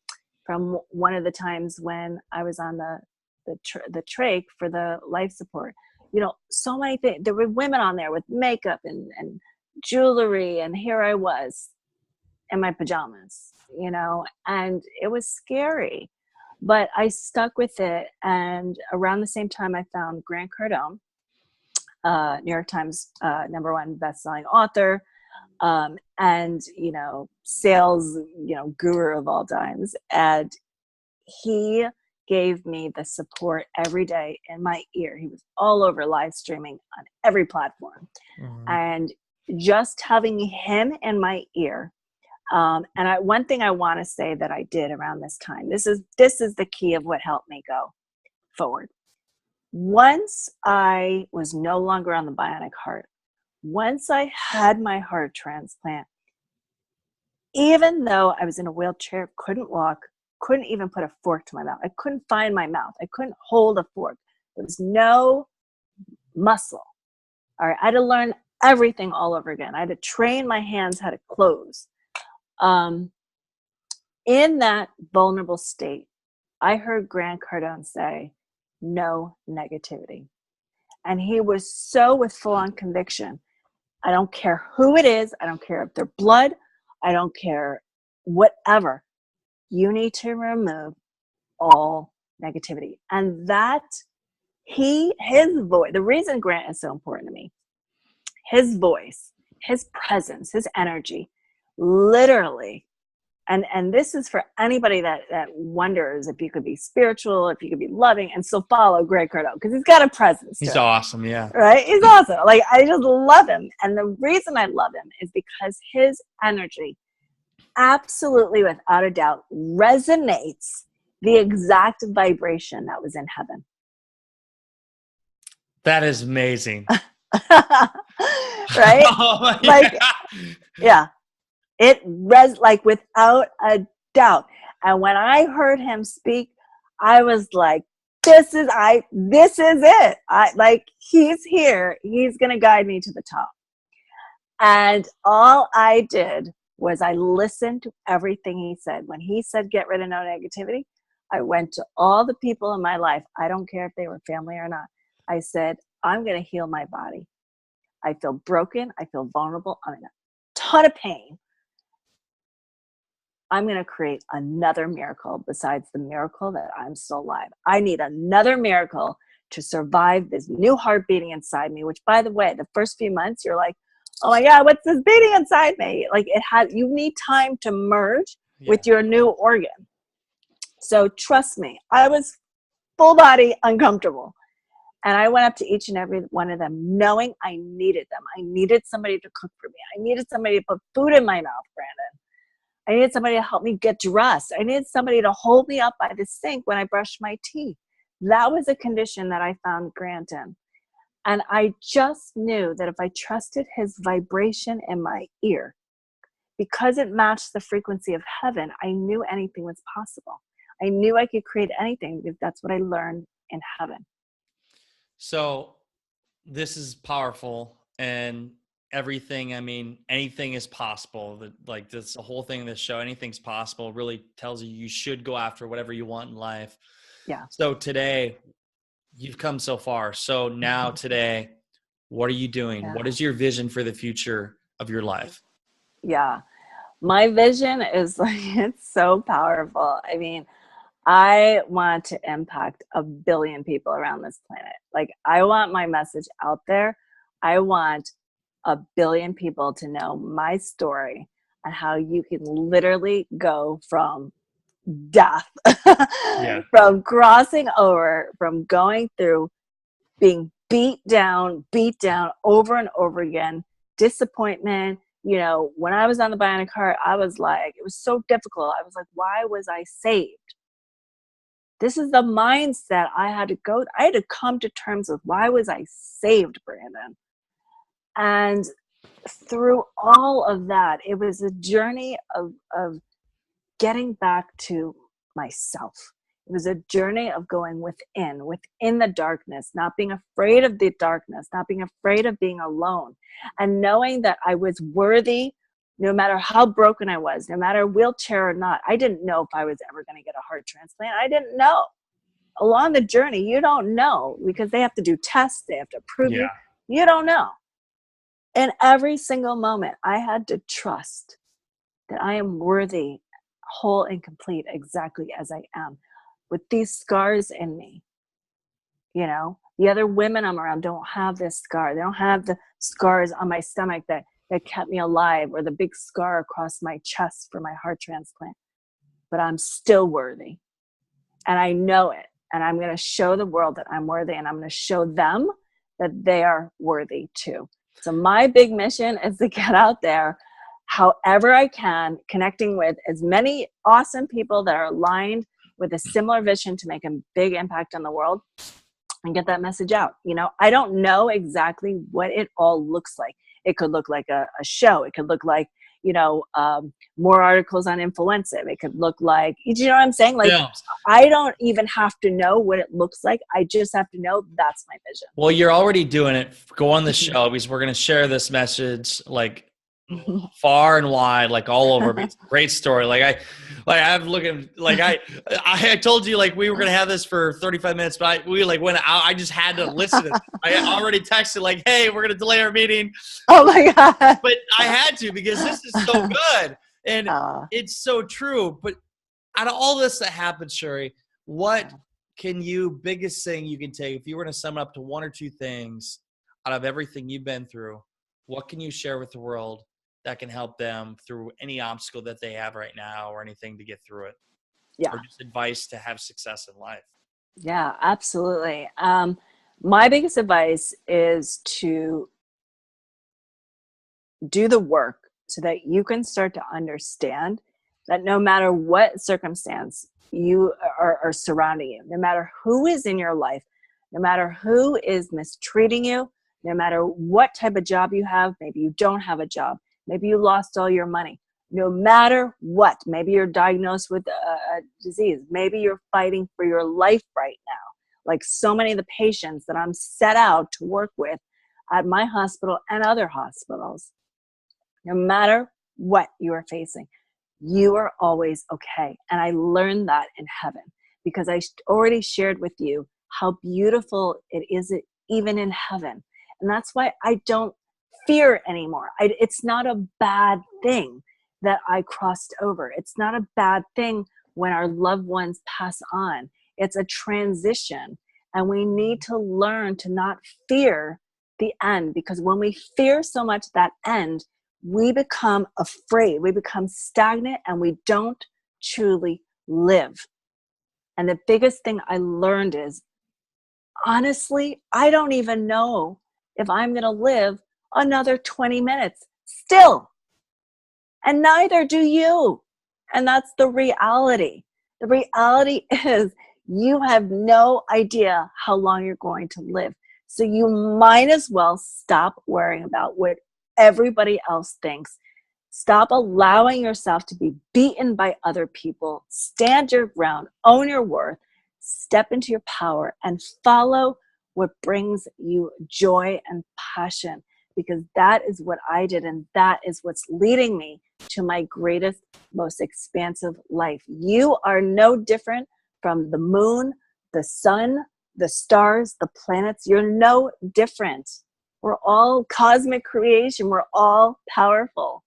one of the times when I was on the trach for the life support. You know, so many things. There were women on there with makeup and jewelry, and here I was in my pajamas, you know, and it was scary. But I stuck with it. And around the same time, I found Grant Cardone, New York Times #1 best-selling author, and, you know, sales, you know, guru of all times. And he gave me the support every day in my ear. He was all over live streaming on every platform. Mm-hmm. And just having him in my ear. One thing I want to say that I did around this time, this is the key of what helped me go forward. Once I was no longer on the bionic heart, once I had my heart transplant, even though I was in a wheelchair, couldn't walk, couldn't even put a fork to my mouth. I couldn't find my mouth. I couldn't hold a fork. There was no muscle. All right. I had to learn everything all over again. I had to train my hands how to close. In that vulnerable state, I heard Grant Cardone say, no negativity. And he was so with full-on conviction. I don't care who it is. I don't care if they're blood. I don't care whatever. You need to remove all negativity. And that his voice, the reason Grant is so important to me, his voice, his presence, his energy, literally And this is for anybody that wonders if you could be spiritual, if you could be loving, and still follow Greg Cardone, because he's got a presence. He's awesome, yeah. Right? He's awesome. Like, I just love him. And the reason I love him is because his energy absolutely, without a doubt, resonates the exact vibration that was in heaven. That is amazing. Right? Oh, like, yeah. Like, without a doubt. And when I heard him speak, I was like, this is it. He's here. He's going to guide me to the top. And all I did was I listened to everything he said. When he said, get rid of no negativity, I went to all the people in my life. I don't care if they were family or not. I said, I'm going to heal my body. I feel broken. I feel vulnerable. I'm in a ton of pain. I'm going to create another miracle besides the miracle that I'm still alive. I need another miracle to survive this new heart beating inside me, which, by the way, the first few months, you're like, oh my God, what's this beating inside me? Like, you need time to merge with your new organ. So trust me, I was full body uncomfortable. And I went up to each and every one of them knowing I needed them. I needed somebody to cook for me. I needed somebody to put food in my mouth, Brandon. I needed somebody to help me get dressed. I needed somebody to hold me up by the sink when I brushed my teeth. That was a condition that I found Grant in. And I just knew that if I trusted his vibration in my ear, because it matched the frequency of heaven, I knew anything was possible. I knew I could create anything because that's what I learned in heaven. So this is powerful, and everything, I mean, anything is possible. Like, this, the whole thing of this show, anything's possible, really tells you should go after whatever you want in life. Yeah. So today, you've come so far. So now today, what are you doing? Yeah. What is your vision for the future of your life? Yeah. My vision is like, it's so powerful. I mean, I want to impact 1 billion people around this planet. Like, I want my message out there. I want 1 billion people to know my story and how you can literally go from death, from crossing over, from going through being beat down over and over again, disappointment. You know, when I was on the bionic heart, I was like, it was so difficult. I was like, why was I saved? This is the mindset I had to come to terms with. Why was I saved, Brandon? And through all of that, it was a journey of getting back to myself. It was a journey of going within the darkness, not being afraid of the darkness, not being afraid of being alone, and knowing that I was worthy no matter how broken I was, no matter wheelchair or not. I didn't know if I was ever going to get a heart transplant. I didn't know. Along the journey, you don't know, because they have to do tests. They have to prove you. You don't know. And every single moment, I had to trust that I am worthy, whole and complete, exactly as I am, with these scars in me. You know, the other women I'm around don't have this scar. They don't have the scars on my stomach that kept me alive, or the big scar across my chest for my heart transplant. But I'm still worthy. And I know it. And I'm going to show the world that I'm worthy, and I'm going to show them that they are worthy too. So my big mission is to get out there however I can, connecting with as many awesome people that are aligned with a similar vision to make a big impact on the world, and get that message out. You know, I don't know exactly what it all looks like. It could look like a show. It could look like, you know, more articles on influenza. It could look like, you know what I'm saying? Like, I don't even have to know what it looks like. I just have to know that's my vision. Well, you're already doing it. Go on the show, because we're going to share this message like far and wide, like all over. It's a great story. I'm looking, like I told you, like, we were going to have this for 35 minutes, but we like went out. I just had to listen. I already texted like, hey, we're going to delay our meeting. Oh my God. But I had to, because this is so good. And it's so true. But out of all this that happened, Cherie, what biggest thing you can take, if you were to sum it up to 1 or 2 things out of everything you've been through, what can you share with the world that can help them through any obstacle that they have right now or anything to get through it? Yeah. Or just advice to have success in life? Yeah, absolutely. My biggest advice is to do the work so that you can start to understand that no matter what circumstance you are surrounding you, no matter who is in your life, no matter who is mistreating you, no matter what type of job you have, maybe you don't have a job, maybe you lost all your money, no matter what, maybe you're diagnosed with a disease, maybe you're fighting for your life right now, like so many of the patients that I'm set out to work with at my hospital and other hospitals. No matter what you are facing, you are always okay. And I learned that in heaven because I already shared with you how beautiful it is even in heaven. And that's why I don't fear anymore. It's not a bad thing that I crossed over. It's not a bad thing when our loved ones pass on. It's a transition. And we need to learn to not fear the end, because when we fear so much that end, we become afraid, we become stagnant, and we don't truly live. And the biggest thing I learned is, honestly, I don't even know if I'm going to live another 20 minutes still. And neither do you. And that's the reality. The reality is you have no idea how long you're going to live. So you might as well stop worrying about what everybody else thinks. Stop allowing yourself to be beaten by other people. Stand your ground, own your worth, step into your power, and follow what brings you joy and passion, because that is what I did, and that is what's leading me to my greatest, most expansive life. You are no different from the moon, the sun, the stars, the planets. You're no different. We're all cosmic creation. We're all powerful.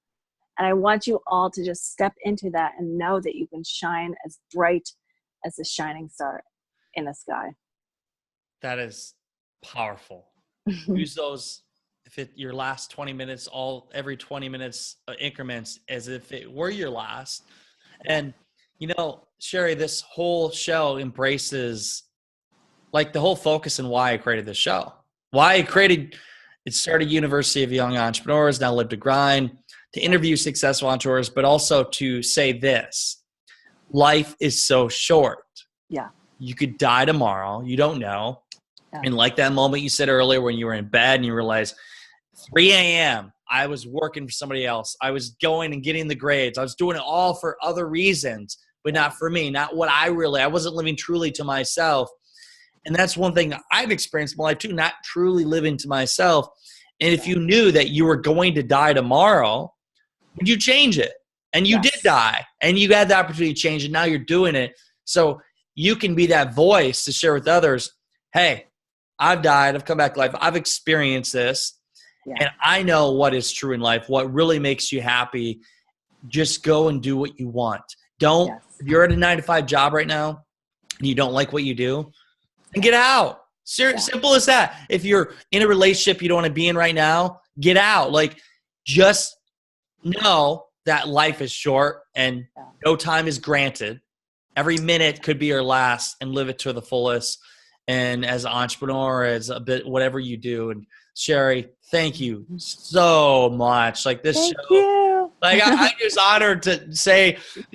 And I want you all to just step into that and know that you can shine as bright as a shining star in the sky. That is powerful. Use those, your last 20 minutes, every 20 minutes increments, as if it were your last. And, Cherie, this whole show embraces like the whole focus and why I created this show. It started University of Young Entrepreneurs, now Live to Grind, to interview successful entrepreneurs, but also to say this: life is so short. Yeah. You could die tomorrow. You don't know. Yeah. And like that moment you said earlier when you were in bed and you realized 3 a.m., I was working for somebody else. I was going and getting the grades. I was doing it all for other reasons, but not for me, not what I wasn't living truly to myself. And that's one thing I've experienced in my life too, not truly living to myself. And if you knew that you were going to die tomorrow, would you change it? And you did die, and you had the opportunity to change it. Now you're doing it. So you can be that voice to share with others, hey, I've died. I've come back to life. I've experienced this. Yeah. And I know what is true in life, what really makes you happy. Just go and do what you want. If you're at a 9-to-5 job right now and you don't like what you do, then get out. Simple as that. If you're in a relationship you don't want to be in right now, get out. Like, just know that life is short and no time is granted. Every minute could be your last, and live it to the fullest. And as an entrepreneur, as a bit, whatever you do. And Cherie, thank you so much. Like this thank show, you. like I'm just honored to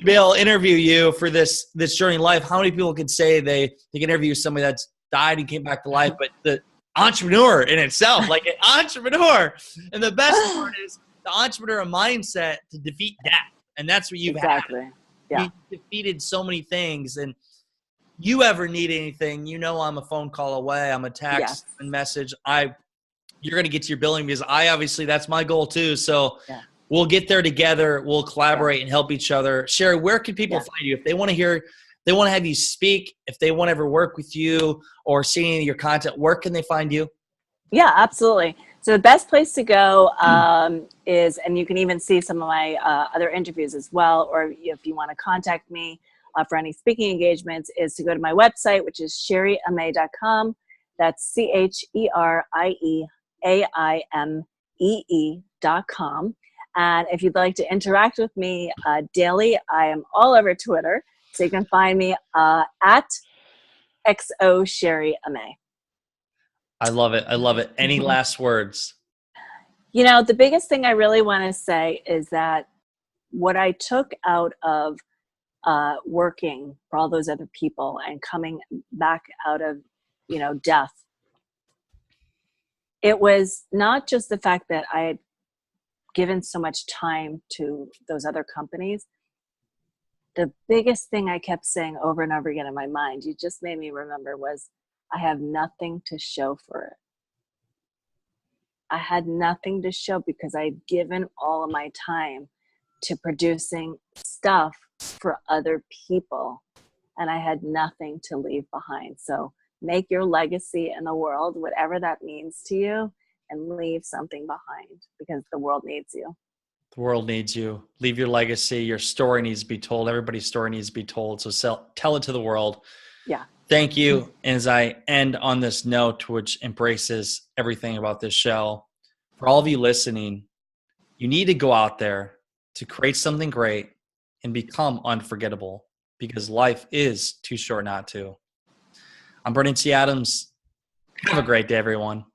be able to interview you for this journey in life. How many people could say they can interview somebody that's died and came back to life, but the entrepreneur in itself, like an entrepreneur. And the best part is the entrepreneur mindset to defeat death. And that's what you've had. Yeah. You defeated so many things. And you ever need anything, I'm a phone call away. I'm a text and message. You're going to get to your billing, because obviously that's my goal too. So we'll get there together. We'll collaborate and help each other. Cherie, where can people find you? If they want to they want to have you speak, if they want to ever work with you or see any of your content, where can they find you? Yeah, absolutely. So the best place to go is, and you can even see some of my other interviews as well, or if you want to contact me for any speaking engagements, is to go to my website, which is CherieAime.com. That's CherieAimee.com. And if you'd like to interact with me daily, I am all over Twitter. So you can find me at XO Cherie Aime. I love it. I love it. Any last words? You know, the biggest thing I really want to say is that what I took out of working for all those other people and coming back out of, you know, death, it was not just the fact that I had given so much time to those other companies. The biggest thing I kept saying over and over again in my mind, you just made me remember, was I have nothing to show for it. I had nothing to show because I had given all of my time to producing stuff for other people, and I had nothing to leave behind. So make your legacy in the world, whatever that means to you, and leave something behind, because the world needs you. The world needs you. Leave your legacy. Your story needs to be told. Everybody's story needs to be told. So tell it to the world. Yeah. Thank you. And as I end on this note, which embraces everything about this show, for all of you listening, you need to go out there to create something great and become unforgettable, because life is too short not to. I'm Brendan T. Adams. Have a great day, everyone.